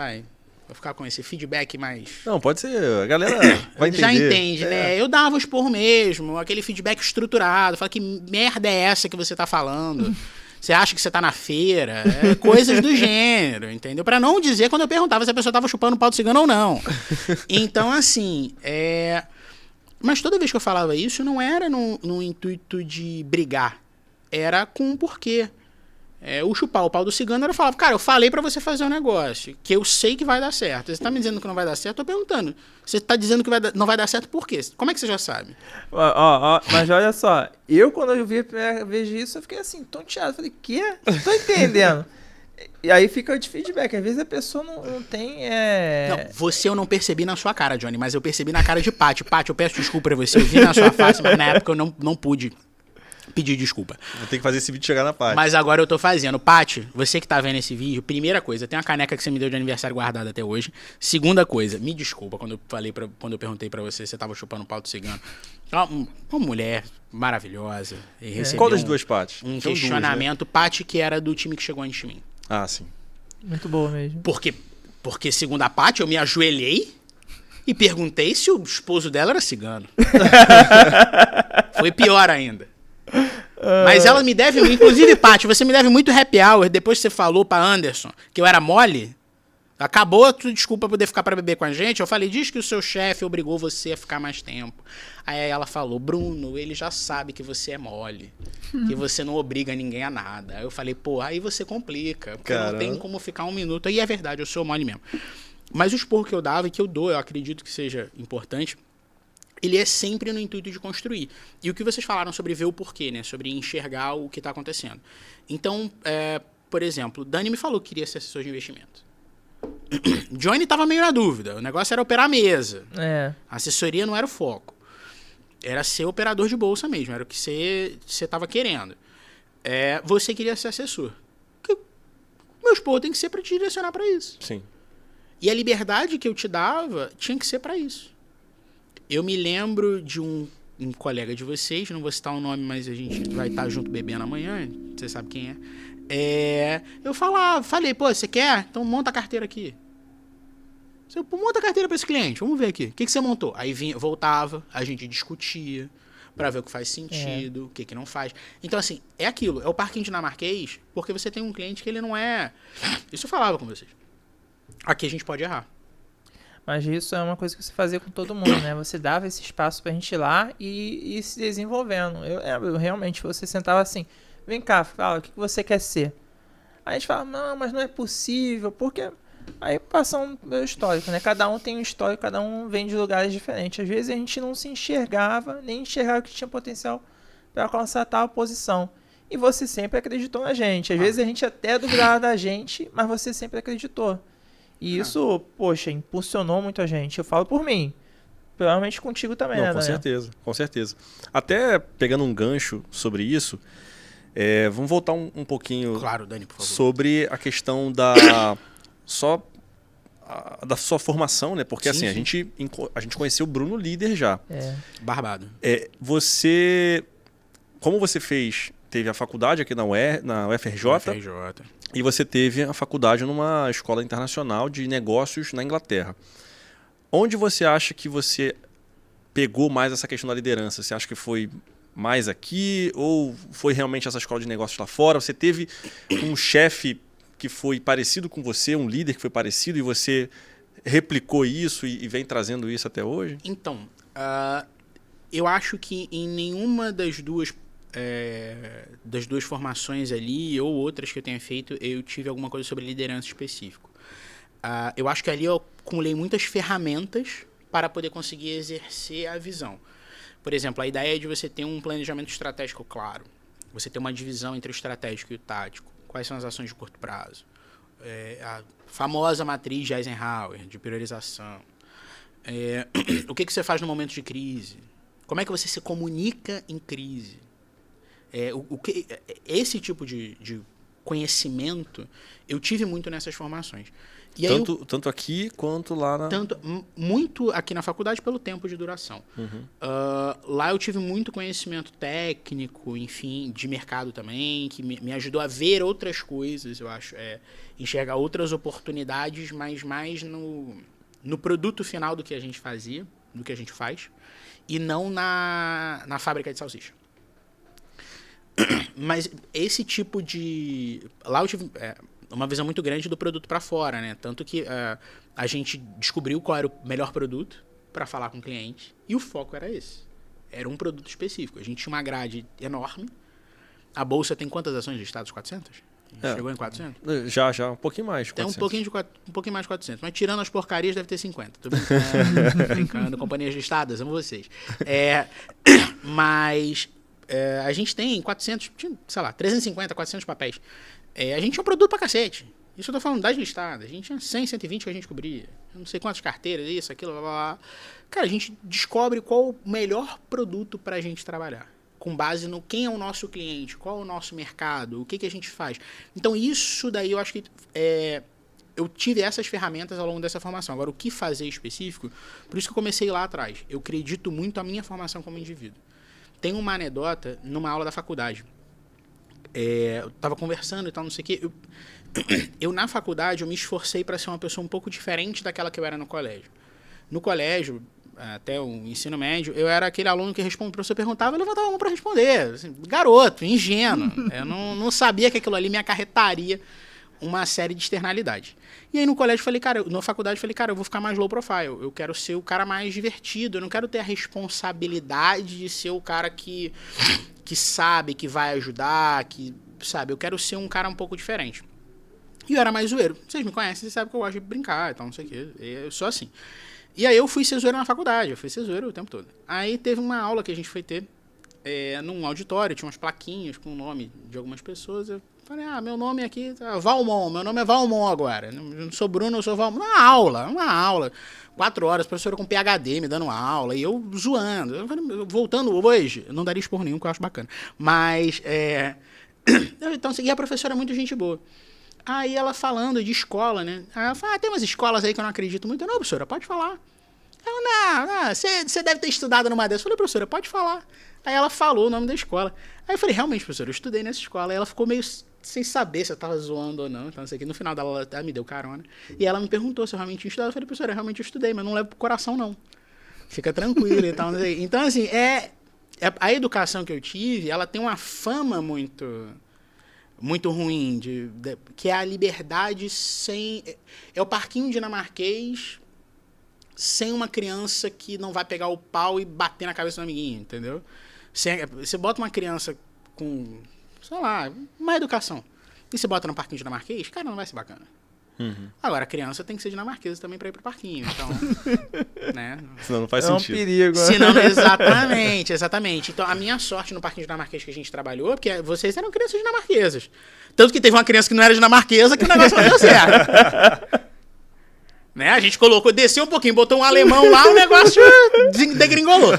Vou ficar com esse feedback mais... Não, pode ser. A galera vai entender. Já entende, né? Eu dava o esporro mesmo, aquele feedback estruturado. Fala, que merda é essa que você tá falando? Você acha que você tá na feira? Coisas do gênero, entendeu? Pra não dizer quando eu perguntava se a pessoa tava chupando o pau do cigano ou não. Então, assim... Mas toda vez que eu falava isso, não era no intuito de brigar. Era com um porquê. O chupar o pau do cigano, eu falava, cara, eu falei pra você fazer um negócio que eu sei que vai dar certo. Você tá me dizendo que não vai dar certo? Eu tô perguntando. Você tá dizendo que não vai dar certo por quê? Como é que você já sabe? Mas olha só, quando eu vi a primeira vez isso, eu fiquei assim, tonteado. Falei, quê? Não tô entendendo. E aí fica de feedback. Às vezes a pessoa não tem... Não, você eu não percebi na sua cara, Johnny, mas eu percebi na cara de Paty. Paty, eu peço desculpa pra você. Eu vi na sua face, mas na época eu não pude pedir desculpa. Vou ter que fazer esse vídeo chegar na Paty. Mas agora eu tô fazendo. Paty, você que tá vendo esse vídeo, primeira coisa, tem uma caneca que você me deu de aniversário guardada até hoje. Segunda coisa, me desculpa quando eu perguntei pra você se você tava chupando o pau do cigano. Uma mulher maravilhosa. E recebeu qual das duas Paty? Um questionamento. Duas, né? Paty, que era do time que chegou antes de mim. Ah, sim. Muito boa mesmo. Porque segundo a Paty, eu me ajoelhei e perguntei se o esposo dela era cigano. Foi pior ainda. Mas ela me deve, inclusive, Paty, você me deve muito happy hour depois que você falou pra Anderson que eu era mole. Acabou a tua desculpa poder ficar pra beber com a gente. Eu falei, diz que o seu chefe obrigou você a ficar mais tempo. Aí ela falou, Bruno, ele já sabe que você é mole. Que você não obriga ninguém a nada. Aí eu falei, pô, aí você complica. Porque não tem como ficar um minuto. Aí é verdade, eu sou mole mesmo. Mas o esporro que eu dava e que eu dou, eu acredito que seja importante, ele é sempre no intuito de construir. E o que vocês falaram sobre ver o porquê, né? Sobre enxergar o que está acontecendo. Então, por exemplo, o Dani me falou que queria ser assessor de investimento. Johnny tava meio na dúvida. O negócio era operar a mesa. A assessoria não era o foco. Era ser operador de bolsa mesmo. Era o que você tava querendo. Você queria ser assessor. Meu expor tem que ser para te direcionar para isso. Sim. E a liberdade que eu te dava tinha que ser para isso. Eu me lembro de um colega de vocês, não vou citar o nome, mas a gente vai estar junto bebendo amanhã, você sabe quem é. Eu falei, pô, você quer? Então monta a carteira aqui. Você monta a carteira para esse cliente, vamos ver aqui. O que você montou? Aí voltava, a gente discutia para ver o que faz sentido, o que não faz. Então, assim, é aquilo, é o parquinho dinamarquês, porque você tem um cliente que ele não é... Isso eu falava com vocês. Aqui a gente pode errar. Mas isso é uma coisa que você fazia com todo mundo, né? Você dava esse espaço pra gente ir lá e ir se desenvolvendo. Eu realmente, você sentava assim, vem cá, fala, o que você quer ser? Aí a gente fala, não, mas não é possível, porque... Aí passam o histórico, né? Cada um tem um histórico, cada um vem de lugares diferentes. Às vezes a gente não se enxergava, nem enxergava que tinha potencial para alcançar tal posição. E você sempre acreditou na gente. Às vezes a gente até duvidava da gente, mas você sempre acreditou. E isso, poxa, impulsionou muito a gente. Eu falo por mim. Provavelmente contigo também, não, né? Com certeza, com certeza. Até pegando um gancho sobre isso, vamos voltar um pouquinho, claro, Dani, por favor, sobre a questão da sua formação, né? Porque sim, assim, sim. A gente conheceu o Bruno líder já. Barbado. Como você teve a faculdade aqui na UFRJ. E você teve a faculdade numa escola internacional de negócios na Inglaterra. Onde você acha que você pegou mais essa questão da liderança? Você acha que foi mais aqui ou foi realmente essa escola de negócios lá fora? Você teve um chefe que foi parecido com você, um líder que foi parecido e você replicou isso e vem trazendo isso até hoje? Então, eu acho que em nenhuma das duas formações ali ou outras que eu tenha feito, eu tive alguma coisa sobre liderança específico. Eu acho que ali eu acumulei muitas ferramentas para poder conseguir exercer a visão. Por exemplo, a ideia de você ter um planejamento estratégico claro, você ter uma divisão entre o estratégico e o tático, quais são as ações de curto prazo, a famosa matriz de Eisenhower, de priorização, o que você faz no momento de crise, como é que você se comunica em crise. Esse tipo de conhecimento eu tive muito nessas formações. E tanto aqui quanto lá na... Muito aqui na faculdade pelo tempo de duração. Lá eu tive muito conhecimento técnico, enfim, de mercado também, que me ajudou a ver outras coisas, eu acho. Enxergar outras oportunidades, mas mais no produto final do que a gente fazia, do que a gente faz, e não na fábrica de salsicha. Mas esse tipo de... Lá eu tive uma visão muito grande do produto para fora, né? Tanto que a gente descobriu qual era o melhor produto para falar com o cliente e o foco era esse. Era um produto específico. A gente tinha uma grade enorme. A bolsa tem quantas ações listadas? 400? Chegou em 400? Já, um pouquinho mais. Tem um pouquinho mais de 400. Mas tirando as porcarias deve ter 50. Tô brincando. Companhias listadas, amo vocês. Mas... a gente tem 400, sei lá, 350, 400 papéis. A gente tinha um produto pra cacete. Isso eu tô falando das listadas. A gente tinha 100, 120 que a gente cobria. Eu não sei quantas carteiras, isso, aquilo, blá, blá, blá. Cara, a gente descobre qual o melhor produto pra gente trabalhar. Com base no quem é o nosso cliente, qual é o nosso mercado, o que a gente faz. Então, isso daí eu acho que... eu tive essas ferramentas ao longo dessa formação. Agora, o que fazer específico? Por isso que eu comecei lá atrás. Eu acredito muito à minha formação como indivíduo. Tem uma anedota numa aula da faculdade. Eu tava conversando e tal, não sei o quê. Eu, na faculdade, eu me esforcei para ser uma pessoa um pouco diferente daquela que eu era no colégio. No colégio, até o ensino médio, eu era aquele aluno que responde, o professor perguntava, eu levantava a mão para responder. Assim, garoto, ingênuo. Eu não sabia que aquilo ali me acarretaria uma série de externalidades. E aí no colégio falei, cara, na faculdade falei, cara, eu vou ficar mais low profile, eu quero ser o cara mais divertido, eu não quero ter a responsabilidade de ser o cara que sabe, que vai ajudar, que sabe, eu quero ser um cara um pouco diferente. E eu era mais zoeiro. Vocês me conhecem, vocês sabem que eu gosto de brincar e tal, não sei o quê. Eu sou assim. E aí eu fui ser zoeiro na faculdade, eu fui ser zoeiro o tempo todo. Aí teve uma aula que a gente foi ter num auditório, tinha umas plaquinhas com o nome de algumas pessoas, eu Falei, meu nome aqui é Valmon, meu nome é Valmon agora. Não sou Bruno, eu sou Valmon. Uma aula. 4 horas, professora com PhD me dando aula, e eu zoando. Eu falei, voltando hoje, eu não daria esporro nenhum, que eu acho bacana. Mas, então, e a professora é muito gente boa. Aí ela falando de escola, né? Aí ela fala, tem umas escolas aí que eu não acredito muito. Não, professora, pode falar. Não, você deve ter estudado numa dessas. Eu falei, professora, pode falar. Aí ela falou o nome da escola. Aí eu falei, realmente, professora, eu estudei nessa escola. Aí ela ficou meio sem saber se eu tava zoando ou não. Então, isso aqui, no final dela, ela me deu carona. E ela me perguntou se eu realmente tinha estudado. Eu falei, professora, eu realmente estudei, mas não levo pro coração, não. Fica tranquilo e tal. Então, assim, a educação que eu tive, ela tem uma fama muito ruim, que é a liberdade sem... É o parquinho dinamarquês sem uma criança que não vai pegar o pau e bater na cabeça do amiguinho, entendeu? Você bota uma criança com, sei lá, uma educação, e você bota no parquinho dinamarquês, cara, não vai ser bacana. Uhum. Agora, a criança tem que ser dinamarquesa também pra ir pro parquinho, então... né? Senão não faz sentido. É um perigo. Exatamente. Então, a minha sorte no parquinho dinamarquês que a gente trabalhou, porque vocês eram crianças dinamarquesas. Tanto que teve uma criança que não era dinamarquesa que o negócio não deu certo. Né? A gente desceu um pouquinho, botou um alemão lá, o negócio degringolou.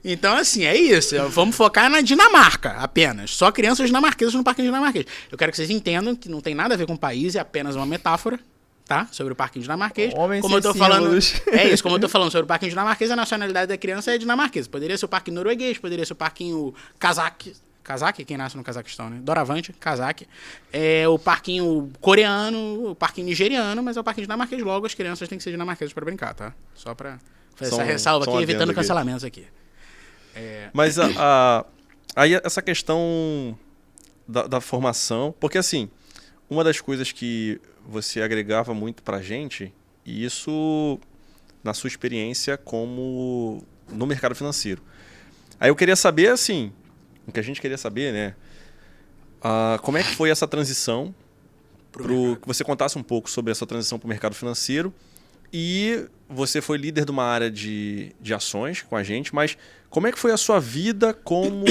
Então, assim, é isso. Vamos focar na Dinamarca apenas. Só crianças dinamarquesas no parquinho dinamarquês. Eu quero que vocês entendam que não tem nada a ver com o país, é apenas uma metáfora, tá? Sobre o parquinho dinamarquês. Como eu tô falando. Como eu tô falando sobre o parquinho dinamarquês, a nacionalidade da criança é dinamarquesa. Poderia ser o parquinho norueguês, poderia ser o parquinho cazaque. Cazaque, quem nasce no Cazaquistão, né? Doravante, cazaque. É o parquinho coreano, o parquinho nigeriano, mas é o parquinho dinamarquês. Logo, as crianças têm que ser dinamarquesas pra brincar, tá? Só pra fazer essa ressalva aqui, evitando cancelamentos aqui. Mas aí essa questão da formação, porque assim, uma das coisas que você agregava muito pra gente, e isso na sua experiência como no mercado financeiro. Aí eu queria saber, assim, o que a gente queria saber, né? Como é que foi essa transição, que você contasse um pouco sobre essa transição para o mercado financeiro. E você foi líder de uma área de ações com a gente, mas como é que foi a sua vida como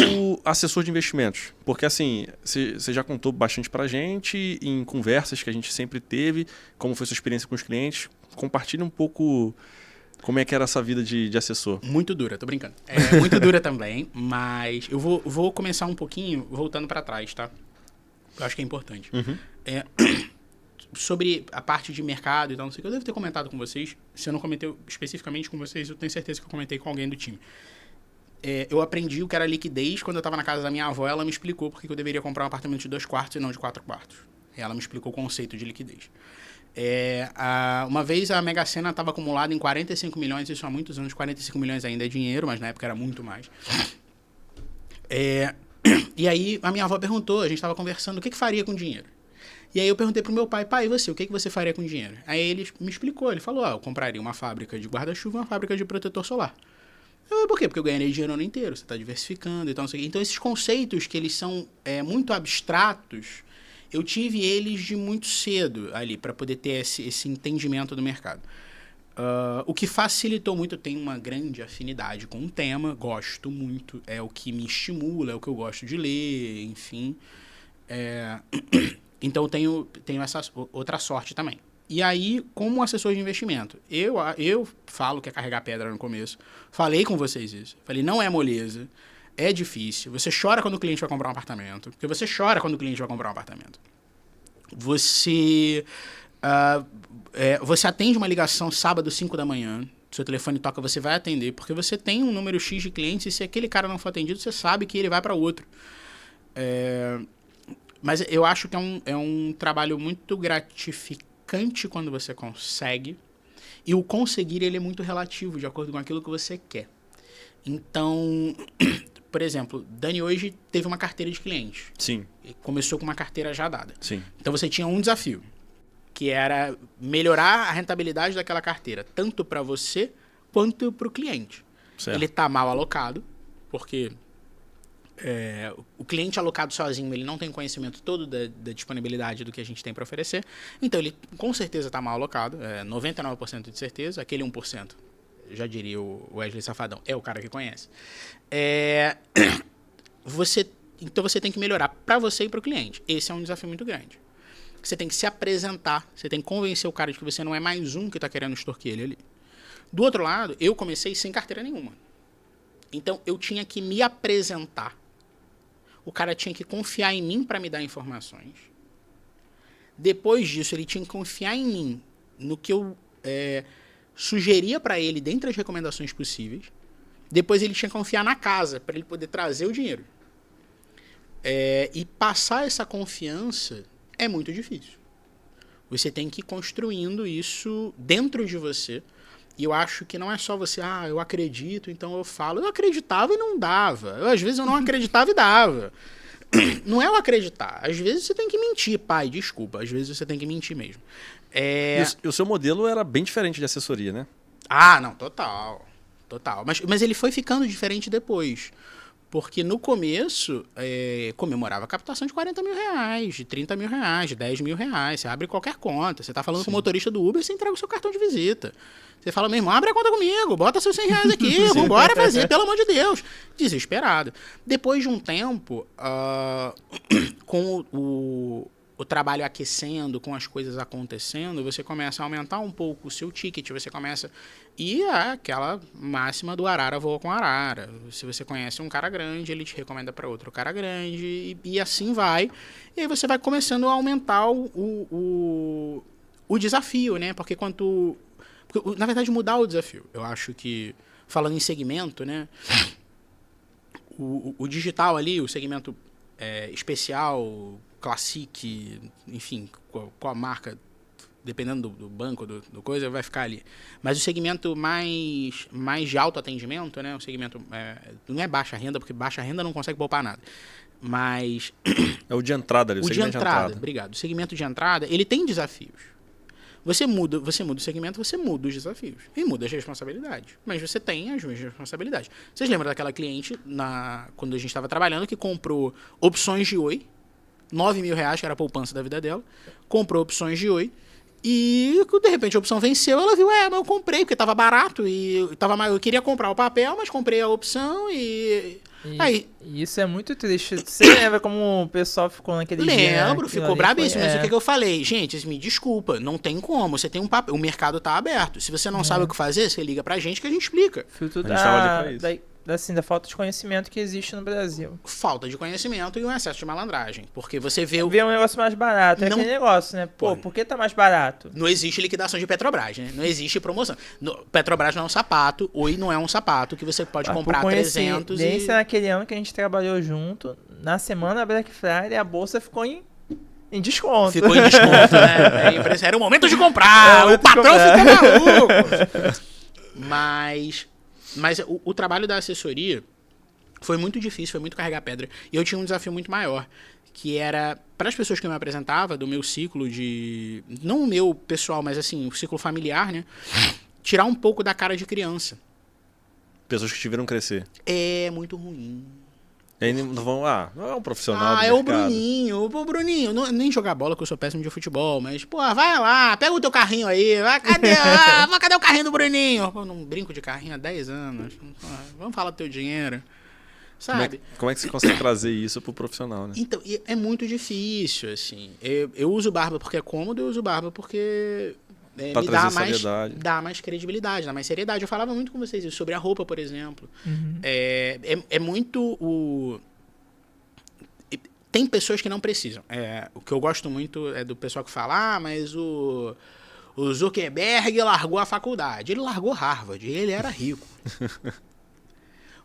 assessor de investimentos? Porque assim, você já contou bastante pra gente em conversas que a gente sempre teve, como foi sua experiência com os clientes. Compartilha um pouco como é que era essa vida de assessor. Muito dura, tô brincando. É muito dura também, mas eu vou começar um pouquinho voltando pra trás, tá? Eu acho que é importante. Uhum. Sobre a parte de mercado e tal, não sei o que, eu devo ter comentado com vocês. Se eu não comentei especificamente com vocês, eu tenho certeza que eu comentei com alguém do time. Eu aprendi o que era liquidez quando eu estava na casa da minha avó. Ela me explicou porque eu deveria comprar um apartamento de 2 quartos e não de 4 quartos. Ela me explicou o conceito de liquidez. Uma vez a Mega Sena estava acumulada em 45 milhões, isso há muitos anos. 45 milhões ainda é dinheiro, mas na época era muito mais. E aí a minha avó perguntou, a gente estava conversando, o que faria com dinheiro? E aí eu perguntei pro meu pai, e você, o que você faria com dinheiro? Aí ele me explicou, ele falou, eu compraria uma fábrica de guarda-chuva e uma fábrica de protetor solar. Por quê? Porque eu ganharia dinheiro o ano inteiro, você está diversificando e tal, não sei o quê. Então esses conceitos que eles são muito abstratos, eu tive eles de muito cedo ali, para poder ter esse entendimento do mercado. O que facilitou muito, eu tenho uma grande afinidade com o tema, gosto muito, é o que me estimula, é o que eu gosto de ler, enfim. Então eu tenho essa outra sorte também. E aí, como assessor de investimento, eu falo que é carregar pedra no começo. Falei com vocês isso. Falei, não é moleza, é difícil. Você chora quando o cliente vai comprar um apartamento. Porque você chora quando o cliente vai comprar um apartamento. Você atende uma ligação sábado, 5 da manhã. Seu telefone toca, você vai atender. Porque você tem um número X de clientes e se aquele cara não for atendido, você sabe que ele vai para outro. Mas eu acho que é um trabalho muito gratificante quando você consegue. E o conseguir, ele é muito relativo, de acordo com aquilo que você quer. Então, por exemplo, Dani hoje teve uma carteira de clientes. Sim. E começou com uma carteira já dada. Sim. Então você tinha um desafio, que era melhorar a rentabilidade daquela carteira, tanto para você quanto para o cliente. Certo. Ele está mal alocado, porque... o cliente alocado sozinho, ele não tem conhecimento todo da disponibilidade do que a gente tem para oferecer. Então, ele com certeza está mal alocado, 99% de certeza. Aquele 1%, já diria o Wesley Safadão, é o cara que conhece. Então você tem que melhorar para você e para o cliente. Esse é um desafio muito grande. Você tem que se apresentar, você tem que convencer o cara de que você não é mais um que está querendo extorquir ele ali. Do outro lado, eu comecei sem carteira nenhuma. Então eu tinha que me apresentar. O cara tinha que confiar em mim para me dar informações. Depois disso, ele tinha que confiar em mim, no que eu sugeria para ele dentre as recomendações possíveis. Depois ele tinha que confiar na casa, para ele poder trazer o dinheiro. E passar essa confiança é muito difícil. Você tem que ir construindo isso dentro de você. E eu acho que não é só você, eu acredito, então eu falo. Eu acreditava e não dava. Às vezes eu não acreditava e dava. Não é eu acreditar. Às vezes você tem que mentir, pai, desculpa. Às vezes você tem que mentir mesmo. E o seu modelo era bem diferente de assessoria, né? Não, total. Mas ele foi ficando diferente depois. Porque no começo, comemorava a captação de 40 mil reais, de 30 mil reais, de 10 mil reais. Você abre qualquer conta. Você está falando com o motorista do Uber, você entrega o seu cartão de visita. Você fala, meu irmão, abre a conta comigo, bota seus 100 reais aqui, vambora fazer, pelo amor de Deus. Desesperado. Depois de um tempo, com o trabalho aquecendo, com as coisas acontecendo, você começa a aumentar um pouco o seu ticket, você começa... E é aquela máxima do arara voa com arara. Se você conhece um cara grande, ele te recomenda para outro cara grande, e assim vai. E aí você vai começando a aumentar o desafio, né? Porque na verdade, mudar o desafio. Eu acho que, falando em segmento, né? O digital ali, o segmento especial, classic, enfim, com a marca, dependendo do banco, do coisa, vai ficar ali. Mas o segmento mais de autoatendimento, né? O segmento não é baixa renda, porque baixa renda não consegue poupar nada. Mas... É o de entrada ali, o segmento de entrada. Obrigado. O segmento de entrada, ele tem desafios. Você muda o segmento, você muda os desafios. E muda as responsabilidades. Mas você tem as mesmas responsabilidades. Vocês lembram daquela cliente, quando a gente estava trabalhando, que comprou opções de Oi, 9 mil reais, que era a poupança da vida dela, comprou opções de Oi, e de repente a opção venceu, ela viu, mas eu comprei, porque estava barato, e eu queria comprar o papel, mas comprei a opção Aí, isso é muito triste. Você lembra como o pessoal ficou naquele dia? Lembro, ficou brabíssimo. Mas o que eu falei? Gente, me desculpa, não tem como. Você tem um papel, o mercado tá aberto. Se você não sabe o que fazer, você liga pra gente que a gente explica. Fruto da falta de conhecimento que existe no Brasil. Falta de conhecimento e um excesso de malandragem. Porque você vê um negócio mais barato. É aquele negócio, né? Por que tá mais barato? Não existe liquidação de Petrobras, né? Não existe promoção. Petrobras não é um sapato, Oi não é um sapato que você pode comprar 300 naquele ano que a gente trabalhou junto, na semana Black Friday, a bolsa ficou em desconto. Ficou em desconto, né? Era o momento de comprar, o patrão ficou maluco. Mas o trabalho da assessoria foi muito difícil, foi muito carregar pedra. E eu tinha um desafio muito maior, que era, para as pessoas que eu me apresentava, do meu ciclo de... Não o meu pessoal, mas assim, o ciclo familiar, né? Tirar um pouco da cara de criança. Pessoas que te viram crescer. É muito ruim. E aí não vão, não é um profissional do é mercado. o Bruninho, nem jogar bola, que eu sou péssimo de futebol, mas, vai lá, pega o teu carrinho aí, cadê o carrinho do Bruninho? Pô, não brinco de carrinho há 10 anos, vamos falar do teu dinheiro, sabe? Como é que você consegue trazer isso pro profissional, né? Então, é muito difícil, assim, eu uso barba porque é cômodo, eu uso barba porque... me dá mais credibilidade, dá mais seriedade. Eu falava muito com vocês isso, sobre a roupa, por exemplo. Uhum. É muito Tem pessoas que não precisam. O que eu gosto muito é do pessoal que fala, mas o Zuckerberg largou a faculdade. Ele largou Harvard, ele era rico.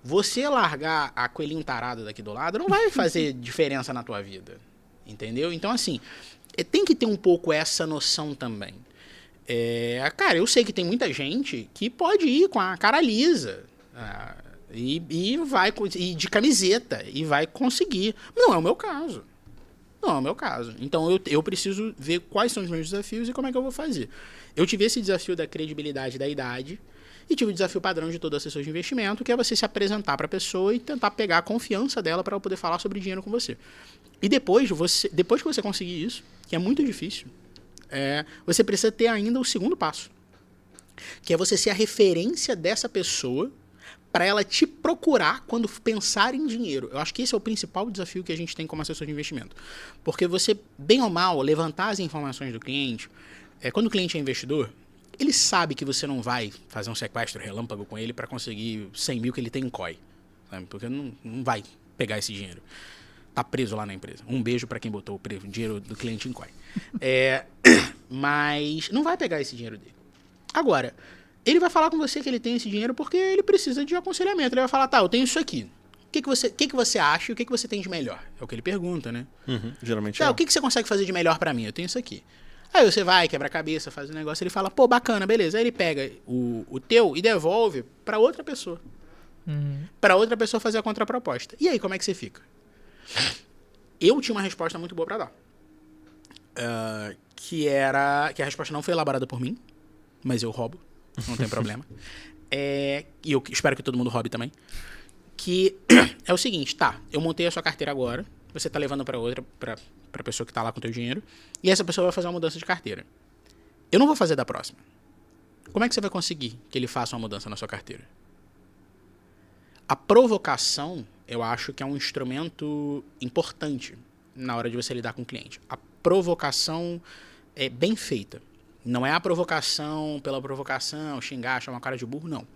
Você largar a coelhinho tarado daqui do lado não vai fazer diferença na tua vida. Entendeu? Então, assim, tem que ter um pouco essa noção também. Cara, eu sei que tem muita gente que pode ir com a cara lisa e vai de camiseta e vai conseguir. Não é o meu caso. Então eu preciso ver quais são os meus desafios e como é que eu vou fazer. Eu tive esse desafio da credibilidade da idade e tive o desafio padrão de todo assessor de investimento, que é você se apresentar para a pessoa e tentar pegar a confiança dela para ela poder falar sobre dinheiro com você. E depois que você conseguir isso, que é muito difícil, você precisa ter ainda o segundo passo, que é você ser a referência dessa pessoa para ela te procurar quando pensar em dinheiro. Eu acho que esse é o principal desafio que a gente tem como assessor de investimento. Porque você, bem ou mal, levantar as informações do cliente, quando o cliente é investidor, ele sabe que você não vai fazer um sequestro relâmpago com ele para conseguir 100 mil que ele tem em COI. Sabe? Porque não vai pegar esse dinheiro. Tá preso lá na empresa. Um beijo para quem botou o dinheiro do cliente em COI. Mas não vai pegar esse dinheiro dele. Agora, ele vai falar com você que ele tem esse dinheiro porque ele precisa de aconselhamento. Ele vai falar, tá, eu tenho isso aqui. O que você acha e o que você tem de melhor? É o que ele pergunta, né? Geralmente tá, o que você consegue fazer de melhor pra mim? Eu tenho isso aqui. Aí você vai, quebra a cabeça, faz o negócio, ele fala, pô, bacana, beleza. Aí ele pega o teu e devolve pra outra pessoa. Pra outra pessoa fazer a contraproposta. E aí, como é que você fica? Eu tinha uma resposta muito boa pra dar. Que a resposta não foi elaborada por mim, mas eu roubo. Não tem problema. E eu espero que todo mundo roube também. Que é o seguinte, tá, eu montei a sua carteira agora, você tá levando pra pessoa que tá lá com o teu dinheiro, e essa pessoa vai fazer uma mudança de carteira. Eu não vou fazer da próxima. Como é que você vai conseguir que ele faça uma mudança na sua carteira? A provocação, eu acho que é um instrumento importante na hora de você lidar com o cliente. A provocação é bem feita. Não é a provocação pela provocação, xingar, chamar uma cara de burro, não.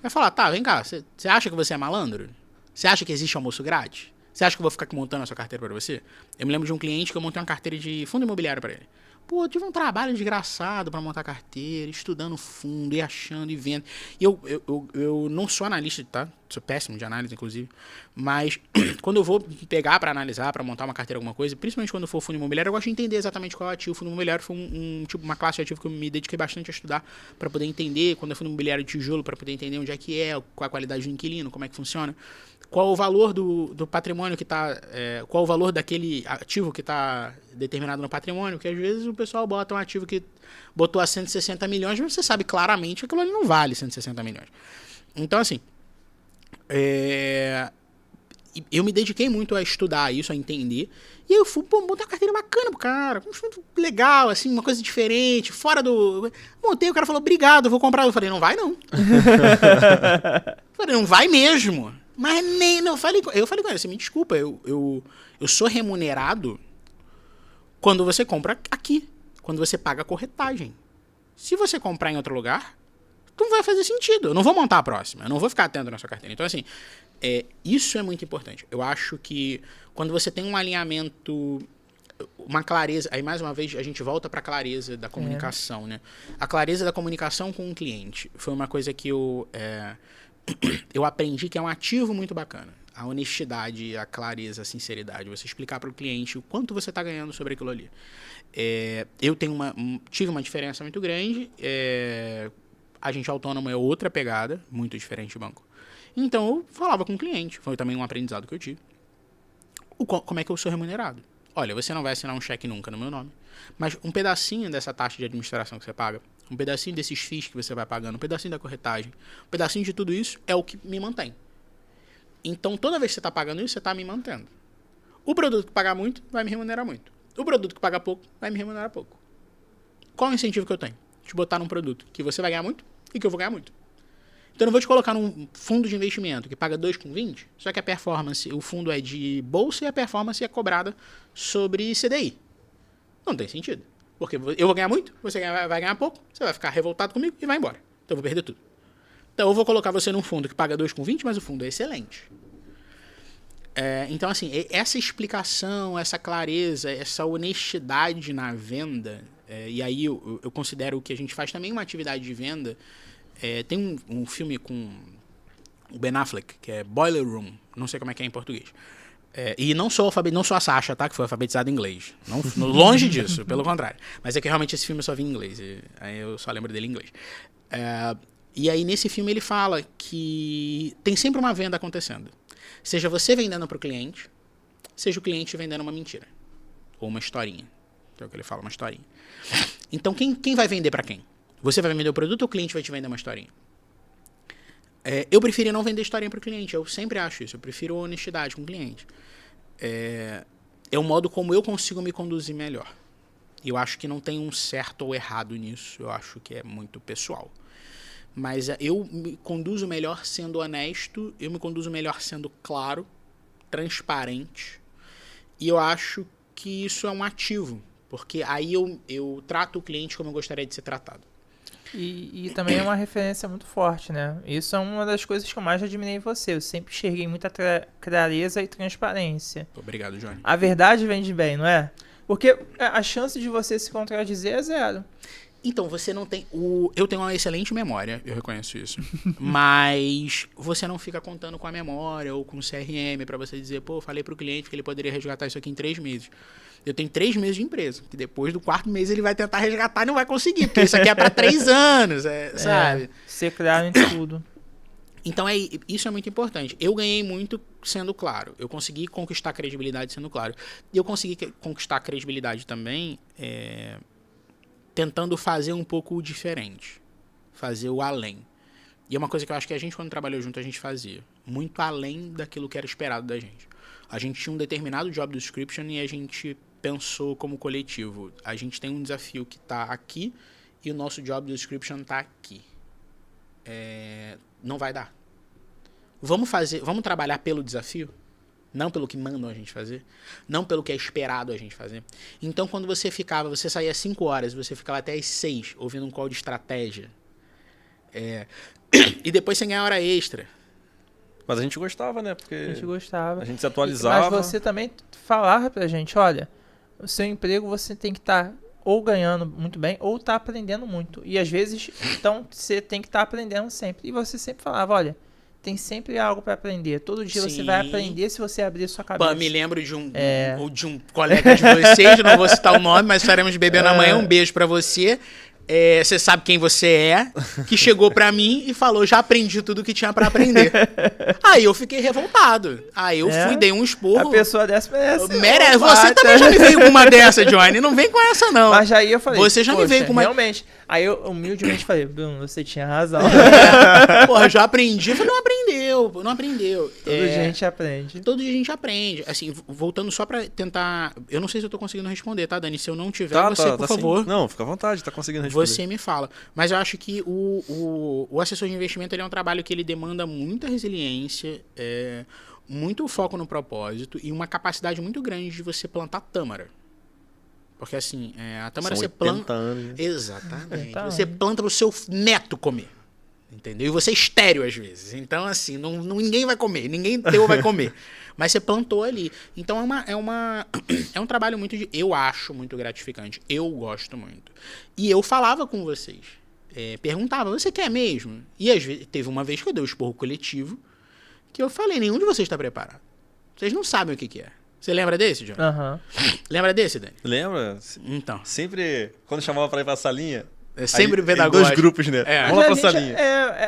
Vai falar, tá, vem cá, você acha que você é malandro? Você acha que existe almoço grátis? Você acha que eu vou ficar aqui montando a sua carteira pra você? Eu me lembro de um cliente que eu montei uma carteira de fundo imobiliário pra ele. Pô, eu tive um trabalho desgraçado pra montar carteira, estudando fundo, e achando, e vendo. E eu não sou analista, tá? Sou péssimo de análise, inclusive. Mas quando eu vou pegar pra analisar, pra montar uma carteira, alguma coisa, principalmente quando for fundo imobiliário, eu gosto de entender exatamente qual é o ativo. O fundo imobiliário foi uma classe de ativo que eu me dediquei bastante a estudar pra poder entender. Quando é fundo imobiliário de tijolo, pra poder entender onde é que é, qual a qualidade do inquilino, como é que funciona. Qual o valor do patrimônio que está... qual o valor daquele ativo que está determinado no patrimônio, porque às vezes o pessoal bota um ativo que botou a 160 milhões, mas você sabe claramente que aquilo ali não vale 160 milhões. Então, assim, eu me dediquei muito a estudar isso, a entender, e eu fui montar uma carteira bacana pro cara, legal, assim, uma coisa diferente, fora do... Montei, o cara falou, obrigado, eu vou comprar. Eu falei, não vai não. Falei, não vai mesmo. Mas nem, não, eu falei com ele, você me desculpa, eu sou remunerado quando você compra aqui, quando você paga a corretagem. Se você comprar em outro lugar, não vai fazer sentido, eu não vou montar a próxima, eu não vou ficar atento na sua carteira. Então, assim, isso é muito importante. Eu acho que quando você tem um alinhamento, uma clareza, aí mais uma vez a gente volta para a clareza da comunicação, né? A clareza da comunicação com o cliente foi uma coisa que eu aprendi que é um ativo muito bacana. A honestidade, a clareza, a sinceridade. Você explicar para o cliente o quanto você está ganhando sobre aquilo ali. Eu tive uma diferença muito grande. Agente autônomo é outra pegada, muito diferente de banco. Então, eu falava com o cliente. Foi também um aprendizado que eu tive. Como é que eu sou remunerado? Olha, você não vai assinar um cheque nunca no meu nome. Mas um pedacinho dessa taxa de administração que você paga, um pedacinho desses FIIs que você vai pagando, um pedacinho da corretagem, um pedacinho de tudo isso é o que me mantém. Então, toda vez que você está pagando isso, você está me mantendo. O produto que pagar muito, vai me remunerar muito. O produto que pagar pouco, vai me remunerar pouco. Qual é o incentivo que eu tenho? Te botar num produto que você vai ganhar muito e que eu vou ganhar muito. Então, eu não vou te colocar num fundo de investimento que paga 2,20, só que a performance, o fundo é de bolsa e a performance é cobrada sobre CDI. Não tem sentido. Porque eu vou ganhar muito, você vai ganhar pouco, você vai ficar revoltado comigo e vai embora. Então eu vou perder tudo. Então eu vou colocar você num fundo que paga 2,20, mas o fundo é excelente. Então, assim, essa explicação, essa clareza, essa honestidade na venda, e aí eu considero o que a gente faz também uma atividade de venda. Tem um filme com o Ben Affleck, que é Boiler Room, não sei como é que é em português. E não sou a Sasha, tá? Que foi alfabetizada em inglês. Longe disso, pelo contrário. Mas é que realmente esse filme eu só vi em inglês. Aí eu só lembro dele em inglês. E aí nesse filme ele fala que tem sempre uma venda acontecendo. Seja você vendendo para o cliente, seja o cliente vendendo uma mentira. Ou uma historinha. Que é o que ele fala, uma historinha. Então quem vai vender para quem? Você vai vender o produto ou o cliente vai te vender uma historinha? Eu prefiro não vender historinha para o cliente. Eu sempre acho isso. Eu prefiro honestidade com o cliente. É o modo como eu consigo me conduzir melhor. E eu acho que não tem um certo ou errado nisso. Eu acho que é muito pessoal. Mas eu me conduzo melhor sendo honesto, eu me conduzo melhor sendo claro, transparente. E eu acho que isso é um ativo, porque aí eu trato o cliente como eu gostaria de ser tratado. E também é uma referência muito forte, né? Isso é uma das coisas que eu mais admirei em você. Eu sempre enxerguei muita clareza e transparência. Obrigado, Johnny. A verdade vende bem, não é? Porque a chance de você se contradizer é zero. Então, você não tem... Eu tenho uma excelente memória, eu reconheço isso. Mas você não fica contando com a memória ou com o CRM pra você dizer, pô, falei pro cliente que ele poderia resgatar isso aqui em 3 meses. Eu tenho 3 meses de empresa, que depois do 4º mês ele vai tentar resgatar e não vai conseguir, porque isso aqui é pra 3 anos, sabe? Ser claro em tudo. Então, isso é muito importante. Eu ganhei muito sendo claro. Eu consegui conquistar credibilidade sendo claro. E eu consegui conquistar credibilidade também tentando fazer um pouco o diferente. Fazer o além. E é uma coisa que eu acho que a gente, quando trabalhou junto, a gente fazia. Muito além daquilo que era esperado da gente. A gente tinha um determinado job description e a gente pensou como coletivo. A gente tem um desafio que está aqui e o nosso job description está aqui. Não vai dar. Vamos trabalhar pelo desafio, não pelo que mandam a gente fazer, não pelo que é esperado a gente fazer. Então, quando você saía às 5 horas, você ficava até às 6 ouvindo um call de estratégia, e depois você ganha hora extra. Mas a gente gostava, né? Porque a gente gostava. A gente se atualizava. Mas você também falava pra gente, olha, o seu emprego você tem que estar ou ganhando muito bem, ou tá aprendendo muito. E às vezes, então, você tem que estar aprendendo sempre. E você sempre falava, olha, tem sempre algo para aprender. Todo dia você vai aprender se você abrir sua cabeça. Pô, me lembro de um colega de vocês, não vou citar o nome, mas estaremos bebendo amanhã. Um beijo para você. Você sabe quem você é, que chegou pra mim e falou, já aprendi tudo que tinha pra aprender. Aí eu fiquei revoltado. Aí eu fui, dei um esporro. A pessoa dessa merece. Você também já me veio com uma dessa, Johnny. Não vem com essa, não. Mas aí eu falei, você já me veio com uma... Realmente. Aí eu humildemente falei, Bruno, você tinha razão. Porra, já aprendi. Eu falei, não aprendeu. Todo dia a gente aprende. Todo dia a gente aprende. Assim, voltando só pra tentar... Eu não sei se eu tô conseguindo responder, tá, Dani? Se eu não tiver, por favor. Sim. Não, fica à vontade, tá conseguindo responder. Você me fala. Mas eu acho que o assessor de investimento ele é um trabalho que ele demanda muita resiliência, muito foco no propósito e uma capacidade muito grande de você plantar tâmara. Porque assim, a tâmara você planta... anos. Exatamente. Você planta pro seu neto comer. Entendeu? E você é estéreo às vezes. Então, assim, ninguém vai comer, ninguém teu vai comer. Mas você plantou ali. Então é um trabalho eu acho muito gratificante. Eu gosto muito. E eu falava com vocês. Perguntava, você quer mesmo? E às vezes, teve uma vez que eu dei um esporro coletivo que eu falei, nenhum de vocês está preparado. Vocês não sabem o que é. Você lembra desse, John? Lembra desse, Dani? Lembra? Então. Sempre, quando chamava pra ir pra salinha... sempre pedagógico. Em 2 grupos, né? Vamos lá pra salinha.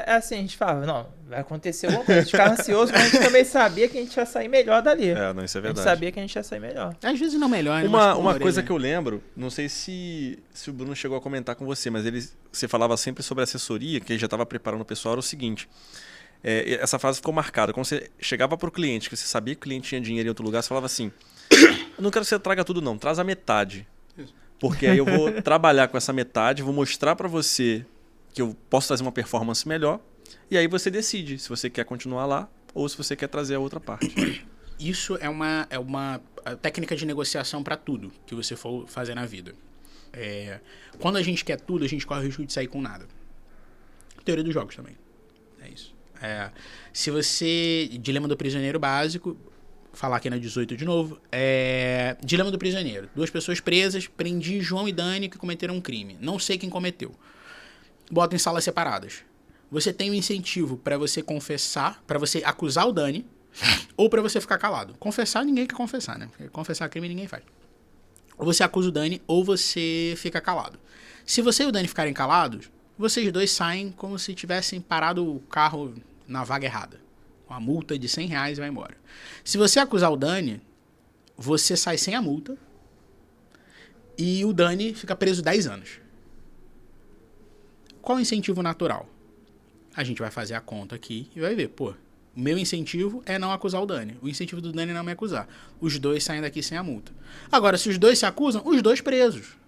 Assim, a gente falava, não, vai acontecer alguma coisa. A gente ficava ansioso, mas a gente também sabia que a gente ia sair melhor dali. Não, isso é verdade. A gente sabia que a gente ia sair melhor. Às vezes não melhor, né? Uma coisa que eu lembro, não sei se o Bruno chegou a comentar com você, mas você falava sempre sobre assessoria, que ele já estava preparando o pessoal, era o seguinte... essa frase ficou marcada. Quando você chegava pro cliente, que você sabia que o cliente tinha dinheiro em outro lugar, você falava assim, eu não quero que você traga tudo não, traz a metade. Porque aí eu vou trabalhar com essa metade, vou mostrar para você que eu posso trazer uma performance melhor, e aí você decide se você quer continuar lá ou se você quer trazer a outra parte. Isso é uma técnica de negociação para tudo que você for fazer na vida. Quando a gente quer tudo, a gente corre o risco de sair com nada. Teoria dos jogos também. É isso. Se você... Dilema do prisioneiro básico... Falar aqui na 18 de novo. Dilema do prisioneiro. 2 pessoas presas. Prendi João e Dani que cometeram um crime. Não sei quem cometeu. Botam em salas separadas. Você tem um incentivo para você confessar, para você acusar o Dani, ou para você ficar calado. Confessar, ninguém quer confessar, né? Porque confessar crime ninguém faz. Ou você acusa o Dani, ou você fica calado. Se você e o Dani ficarem calados, vocês dois saem como se tivessem parado o carro na vaga errada. Uma multa de R$100 e vai embora. Se você acusar o Dani, você sai sem a multa e o Dani fica preso 10 anos. Qual o incentivo natural? A gente vai fazer a conta aqui e vai ver, o meu incentivo é não acusar o Dani. O incentivo do Dani é não me acusar. Os dois saem daqui sem a multa. Agora, se os dois se acusam, os dois presos.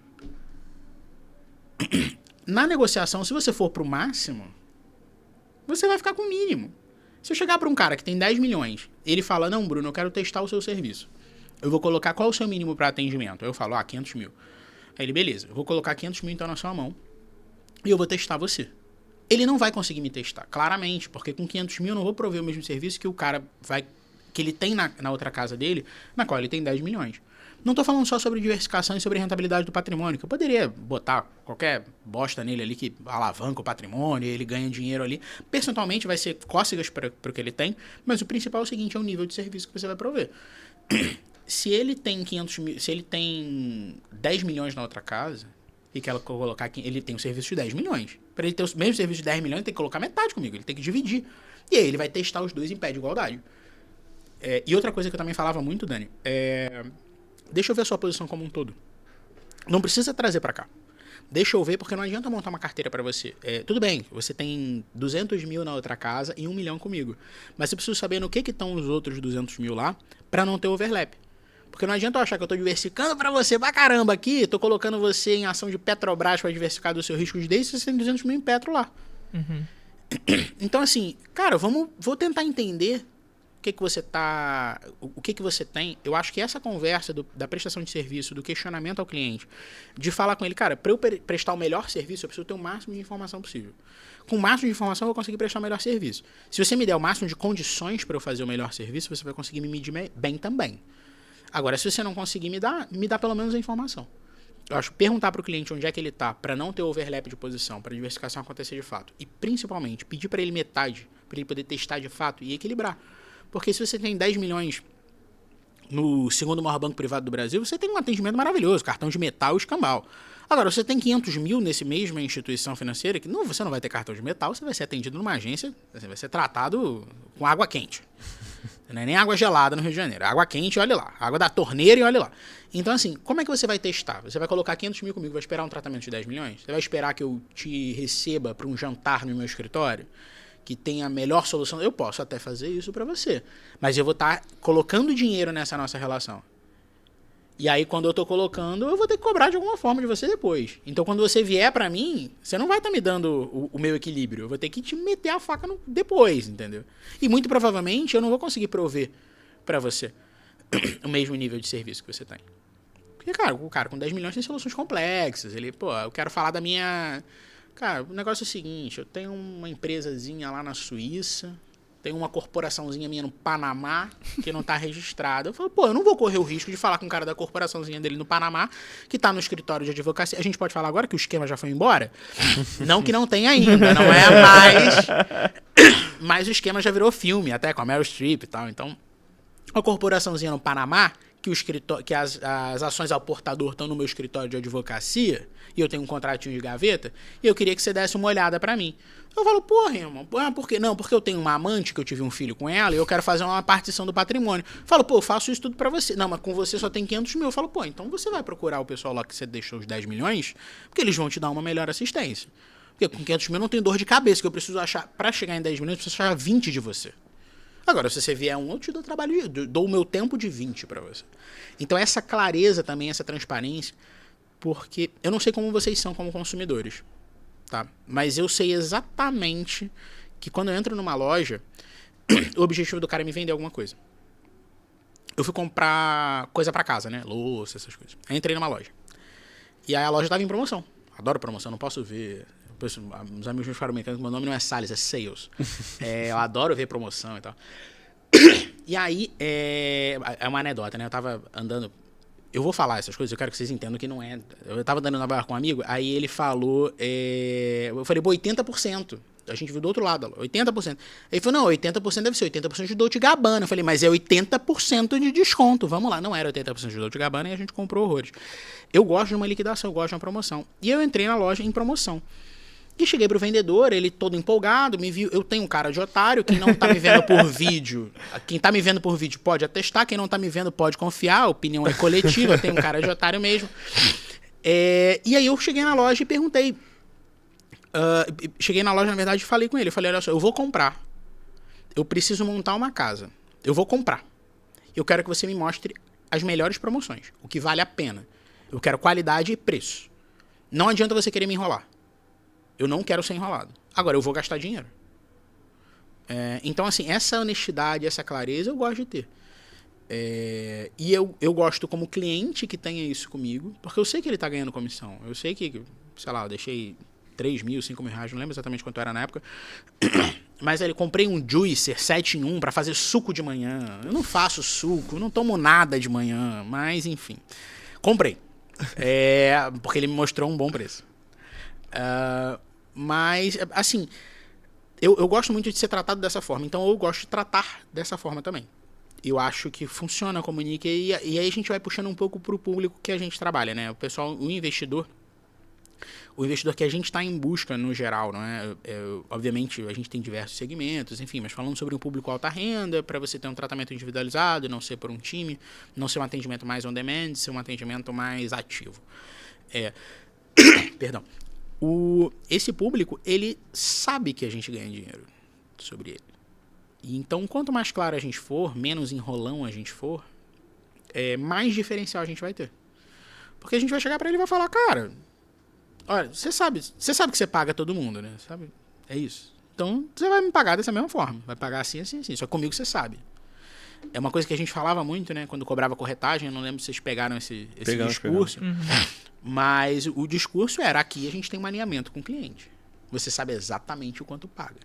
Na negociação, se você for pro máximo, você vai ficar com o mínimo. Se eu chegar para um cara que tem 10 milhões, ele fala, não, Bruno, eu quero testar o seu serviço. Eu vou colocar qual é o seu mínimo para atendimento? Eu falo, 500 mil. Aí ele, beleza, eu vou colocar 500 mil então na sua mão e eu vou testar você. Ele não vai conseguir me testar, claramente, porque com 500 mil eu não vou prover o mesmo serviço que o cara que ele tem na outra casa dele, na qual ele tem 10 milhões. Não estou falando só sobre diversificação e sobre rentabilidade do patrimônio, que eu poderia botar qualquer bosta nele ali que alavanca o patrimônio, ele ganha dinheiro ali. Percentualmente vai ser cócegas para o que ele tem, mas o principal é o seguinte, é o nível de serviço que você vai prover. Se ele tem 500 mil, se ele tem 10 milhões na outra casa, e quer colocar aqui, ele tem um serviço de 10 milhões. Para ele ter o mesmo serviço de 10 milhões, ele tem que colocar metade comigo, ele tem que dividir. E aí ele vai testar os dois em pé de igualdade. E outra coisa que eu também falava muito, Dani, deixa eu ver a sua posição como um todo. Não precisa trazer para cá. Deixa eu ver, porque não adianta montar uma carteira para você. Tudo bem, você tem 200 mil na outra casa e 1 milhão comigo. Mas você precisa saber no que estão os outros 200 mil lá para não ter overlap. Porque não adianta eu achar que eu tô diversificando pra você pra caramba aqui, tô colocando você em ação de Petrobras pra diversificar do seu risco de day, se você tem 200 mil em Petro lá. Uhum. Então, assim, cara, vou tentar entender o que você tem. Eu acho que essa conversa da prestação de serviço, do questionamento ao cliente, de falar com ele, cara, para eu prestar o melhor serviço, eu preciso ter o máximo de informação possível. Com o máximo de informação, eu vou conseguir prestar o melhor serviço. Se você me der o máximo de condições para eu fazer o melhor serviço, você vai conseguir me medir bem também. Agora, se você não conseguir me dá pelo menos a informação. Eu acho que perguntar para o cliente onde é que ele está, para não ter overlap de posição, para a diversificação acontecer de fato. E, principalmente, pedir para ele metade, para ele poder testar de fato e equilibrar. Porque se você tem 10 milhões no segundo maior banco privado do Brasil, você tem um atendimento maravilhoso, cartão de metal e escambau. Agora, você tem 500 mil nesse mesma instituição financeira, que você não vai ter cartão de metal, você vai ser atendido numa agência, você vai ser tratado com água quente. Não é nem água gelada no Rio de Janeiro. Água quente, olha lá. Água da torneira e olha lá. Então, assim, como é que você vai testar? Você vai colocar 500 mil comigo, vai esperar um tratamento de 10 milhões? Você vai esperar que eu te receba para um jantar no meu escritório? Que tenha a melhor solução? Eu posso até fazer isso para você. Mas eu vou estar colocando dinheiro nessa nossa relação. E aí, quando eu tô colocando, eu vou ter que cobrar de alguma forma de você depois. Então, quando você vier para mim, você não vai estar me dando o meu equilíbrio. Eu vou ter que te meter a faca depois, entendeu? E muito provavelmente eu não vou conseguir prover para você o mesmo nível de serviço que você tem. Porque, cara, o cara com 10 milhões tem soluções complexas. Ele, eu quero falar da minha... Cara, o negócio é o seguinte, eu tenho uma empresazinha lá na Suíça, tenho uma corporaçãozinha minha no Panamá, que não tá registrada. Eu falo, eu não vou correr o risco de falar com o cara da corporaçãozinha dele no Panamá, que tá no escritório de advocacia. A gente pode falar agora que o esquema já foi embora? Não que não tenha ainda, não é mais. Mas o esquema já virou filme, até com a Meryl Streep e tal. Então, a corporaçãozinha no Panamá, que as ações ao portador estão no meu escritório de advocacia, e eu tenho um contratinho de gaveta, e eu queria que você desse uma olhada pra mim. Eu falo, irmão, por quê? Não, porque eu tenho uma amante, que eu tive um filho com ela, e eu quero fazer uma partição do patrimônio. Eu falo, eu faço isso tudo pra você. Não, mas com você só tem 500 mil. Eu falo, então você vai procurar o pessoal lá que você deixou os 10 milhões, porque eles vão te dar uma melhor assistência. Porque com 500 mil não tem dor de cabeça, que eu preciso achar, pra chegar em 10 milhões, eu preciso achar 20 de você. Agora, se você vier eu te dou trabalho, dou o meu tempo de 20 para você. Então, essa clareza também, essa transparência, porque eu não sei como vocês são como consumidores, tá? Mas eu sei exatamente que quando eu entro numa loja, o objetivo do cara é me vender alguma coisa. Eu fui comprar coisa para casa, né? Louça, essas coisas. Aí entrei numa loja. E aí a loja tava em promoção. Adoro promoção, não posso ver... Os amigos meus falam mecânico, meu nome não é Salles, é Sales. Eu adoro ver promoção e tal. E aí, é uma anedota, né? Eu tava andando... Eu vou falar essas coisas, eu quero que vocês entendam que não é... Eu tava andando na barra com um amigo, aí ele falou... Eu falei, 80%. A gente viu do outro lado, 80%. Ele falou, não, 80% deve ser 80% de Dolce & Gabbana. Eu falei, mas é 80% de desconto, vamos lá. Não era 80% de Dolce & Gabbana e a gente comprou horrores. Eu gosto de uma liquidação, eu gosto de uma promoção. E eu entrei na loja em promoção. E cheguei pro vendedor, ele todo empolgado, me viu. Eu tenho um cara de otário, quem não tá me vendo por vídeo, quem tá me vendo por vídeo pode atestar, quem não tá me vendo pode confiar, a opinião é coletiva, eu tenho um cara de otário mesmo. E aí eu cheguei na loja e perguntei. Cheguei na loja, na verdade, e falei com ele. Eu falei, olha só, eu vou comprar. Eu preciso montar uma casa. Eu vou comprar. Eu quero que você me mostre as melhores promoções, o que vale a pena. Eu quero qualidade e preço. Não adianta você querer me enrolar. Eu não quero ser enrolado. Agora, eu vou gastar dinheiro. Então, assim, essa honestidade, essa clareza eu gosto de ter. E eu gosto como cliente que tenha isso comigo, porque eu sei que ele tá ganhando comissão. Eu sei que, sei lá, eu deixei 3 mil, 5 mil reais, não lembro exatamente quanto era na época. Mas ele comprei um juicer 7 em 1 para fazer suco de manhã. Eu não faço suco, não tomo nada de manhã, mas enfim. Comprei. Porque ele me mostrou um bom preço. Mas, assim, eu gosto muito de ser tratado dessa forma. Então eu gosto de tratar dessa forma também. Eu acho que funciona a Comunique. E aí a gente vai puxando um pouco pro público que a gente trabalha, né? O pessoal, o investidor que a gente está em busca no geral, não é? Obviamente, a gente tem diversos segmentos, enfim, mas falando sobre um público alta renda, para você ter um tratamento individualizado, não ser por um time, não ser um atendimento mais on demand, ser um atendimento mais ativo. Perdão. Esse público, ele sabe que a gente ganha dinheiro sobre ele. E então, quanto mais claro a gente for, menos enrolão a gente for, mais diferencial a gente vai ter. Porque a gente vai chegar para ele e vai falar, cara... Olha, você sabe que você paga todo mundo, né? Sabe? É isso. Então, você vai me pagar dessa mesma forma. Vai pagar assim, assim, assim. Só que comigo você sabe. É uma coisa que a gente falava muito, né? Quando cobrava corretagem, eu não lembro se vocês pegaram esse discurso. Uhum. Mas o discurso era, aqui a gente tem um alinhamento com o cliente. Você sabe exatamente o quanto paga.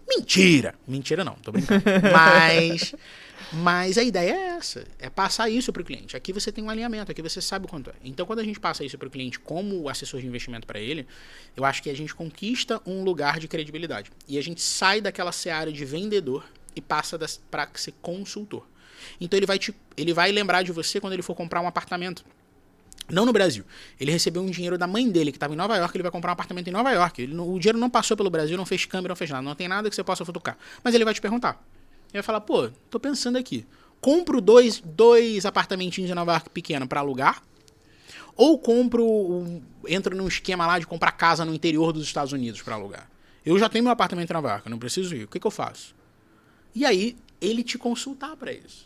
Mentira! Mentira não, tô brincando. Mas a ideia é essa, é passar isso para o cliente. Aqui você tem um alinhamento, aqui você sabe o quanto é. Então, quando a gente passa isso para o cliente como assessor de investimento para ele, eu acho que a gente conquista um lugar de credibilidade. E a gente sai daquela seara de vendedor e passa para ser consultor. Então, ele vai lembrar de você quando ele for comprar um apartamento. Não no Brasil. Ele recebeu um dinheiro da mãe dele, que estava em Nova York, ele vai comprar um apartamento em Nova York. O dinheiro não passou pelo Brasil, não fez câmbio, não fez nada. Não tem nada que você possa futucar. Mas ele vai te perguntar. Ele vai falar, pô, tô pensando aqui. Compro dois apartamentinhos em Nova York pequeno para alugar? Ou entro num esquema lá de comprar casa no interior dos Estados Unidos para alugar? Eu já tenho meu apartamento em Nova York, eu não preciso ir. O que eu faço? E aí, ele te consultar para isso.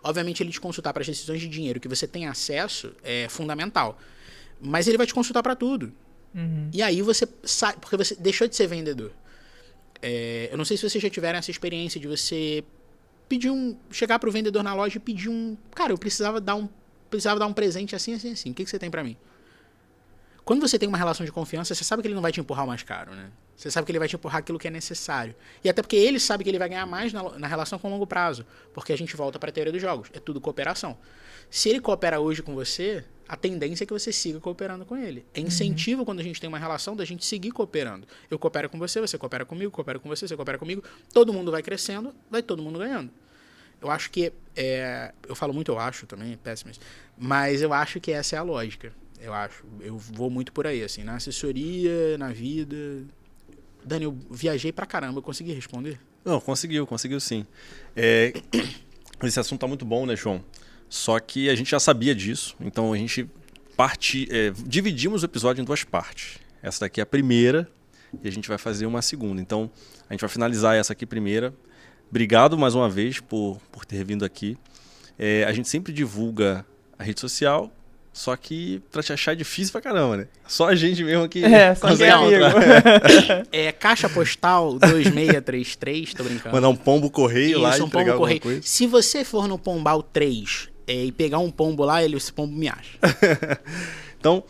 Obviamente, ele te consultar para as decisões de dinheiro que você tem acesso é fundamental. Mas ele vai te consultar para tudo. Uhum. E aí você sai, porque você deixou de ser vendedor. Eu não sei se vocês já tiveram essa experiência de você chegar pro vendedor na loja e pedir cara, eu precisava dar um presente assim, assim, assim. O que você tem pra mim? Quando você tem uma relação de confiança, você sabe que ele não vai te empurrar o mais caro, né? Você sabe que ele vai te empurrar aquilo que é necessário. E até porque ele sabe que ele vai ganhar mais na relação com longo prazo. Porque a gente volta pra teoria dos jogos. É tudo cooperação. Se ele coopera hoje com você, a tendência é que você siga cooperando com ele. É incentivo quando a gente tem uma relação da gente seguir cooperando. Eu coopero com você, você coopera comigo, coopero com você coopera comigo. Todo mundo vai crescendo, vai todo mundo ganhando. Eu acho que... eu falo muito eu acho também, péssimo. Mas eu acho que essa é a lógica. Eu vou muito por aí, assim. Na assessoria, na vida... Dani, eu viajei pra caramba. Eu consegui responder? Não, conseguiu sim. Esse assunto tá muito bom, né, João? Só que a gente já sabia disso, então a gente dividimos o episódio em 2 partes. Essa daqui é a primeira e a gente vai fazer uma segunda. Então, a gente vai finalizar essa aqui primeira. Obrigado mais uma vez por ter vindo aqui. A gente sempre divulga a rede social, só que pra te achar é difícil pra caramba, né? Só a gente mesmo aqui consegue encontrar. Caixa postal 2633, tô brincando. Mandar um pombo correio lá e pombo entregar alguma correio. coisa. Se você for no Pombal 3 e pegar um pombo lá, esse pombo me acha. Então,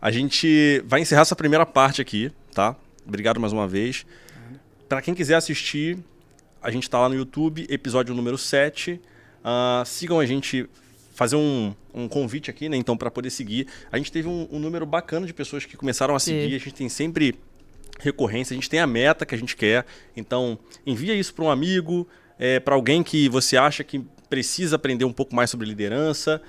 a gente vai encerrar essa primeira parte aqui, tá? Obrigado mais uma vez. Pra quem quiser assistir, a gente tá lá no YouTube, episódio número 7. Sigam a gente, fazer um convite aqui, né? Então, para poder seguir. A gente teve um número bacana de pessoas que começaram a seguir. Sim. A gente tem sempre recorrência, a gente tem a meta que a gente quer. Então, envia isso para um amigo, para alguém que você acha que precisa aprender um pouco mais sobre liderança.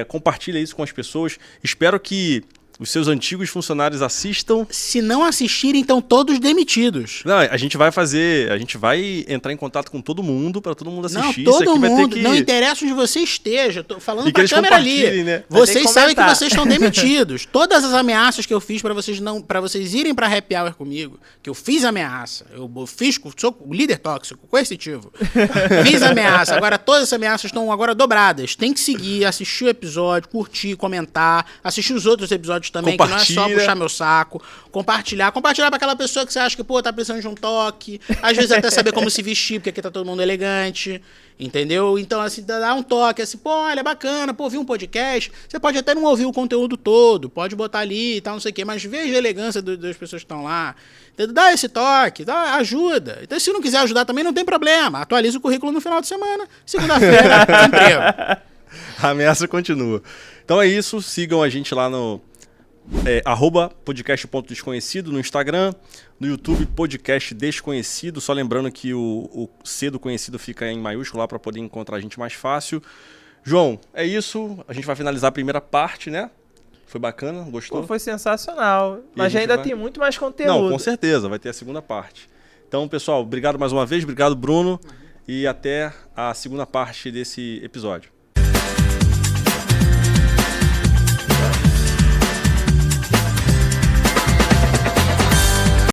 Compartilha isso com as pessoas. Espero que os seus antigos funcionários assistam. Se não assistirem, estão todos demitidos. Não, a gente vai entrar em contato com todo mundo, para todo mundo assistir. Não, todo isso aqui mundo, vai ter que... não interessa onde você esteja, tô falando pra câmera ali. Né? Vocês sabem que vocês estão demitidos. Todas as ameaças que eu fiz para vocês irem para happy hour comigo, que eu fiz ameaça, eu sou o líder tóxico, coercitivo. Fiz ameaça, agora todas as ameaças estão agora dobradas. Tem que seguir, assistir o episódio, curtir, comentar, assistir os outros episódios forte também, que não é só puxar meu saco. Compartilhar pra aquela pessoa que você acha que, pô, tá precisando de um toque. Às vezes até saber como se vestir, porque aqui tá todo mundo elegante. Entendeu? Então, assim, dá um toque, assim, pô, olha, bacana, pô, vi um podcast. Você pode até não ouvir o conteúdo todo, pode botar ali e tal, não sei o quê, mas veja a elegância das pessoas que estão lá. Entendeu? Dá esse toque, ajuda. Então, se não quiser ajudar também, não tem problema. Atualiza o currículo no final de semana. Segunda-feira, emprego. A ameaça continua. Então é isso, sigam a gente lá no @podcast.desconhecido no Instagram, no YouTube Podcast Desconhecido, só lembrando que o C do conhecido fica em maiúsculo lá para poder encontrar a gente mais fácil. João, é isso, a gente vai finalizar a primeira parte, né? Foi bacana, gostou? Pô, foi sensacional, mas ainda tem muito mais conteúdo. Não, com certeza, vai ter a segunda parte. Então, pessoal, obrigado mais uma vez, obrigado Bruno, e até a segunda parte desse episódio.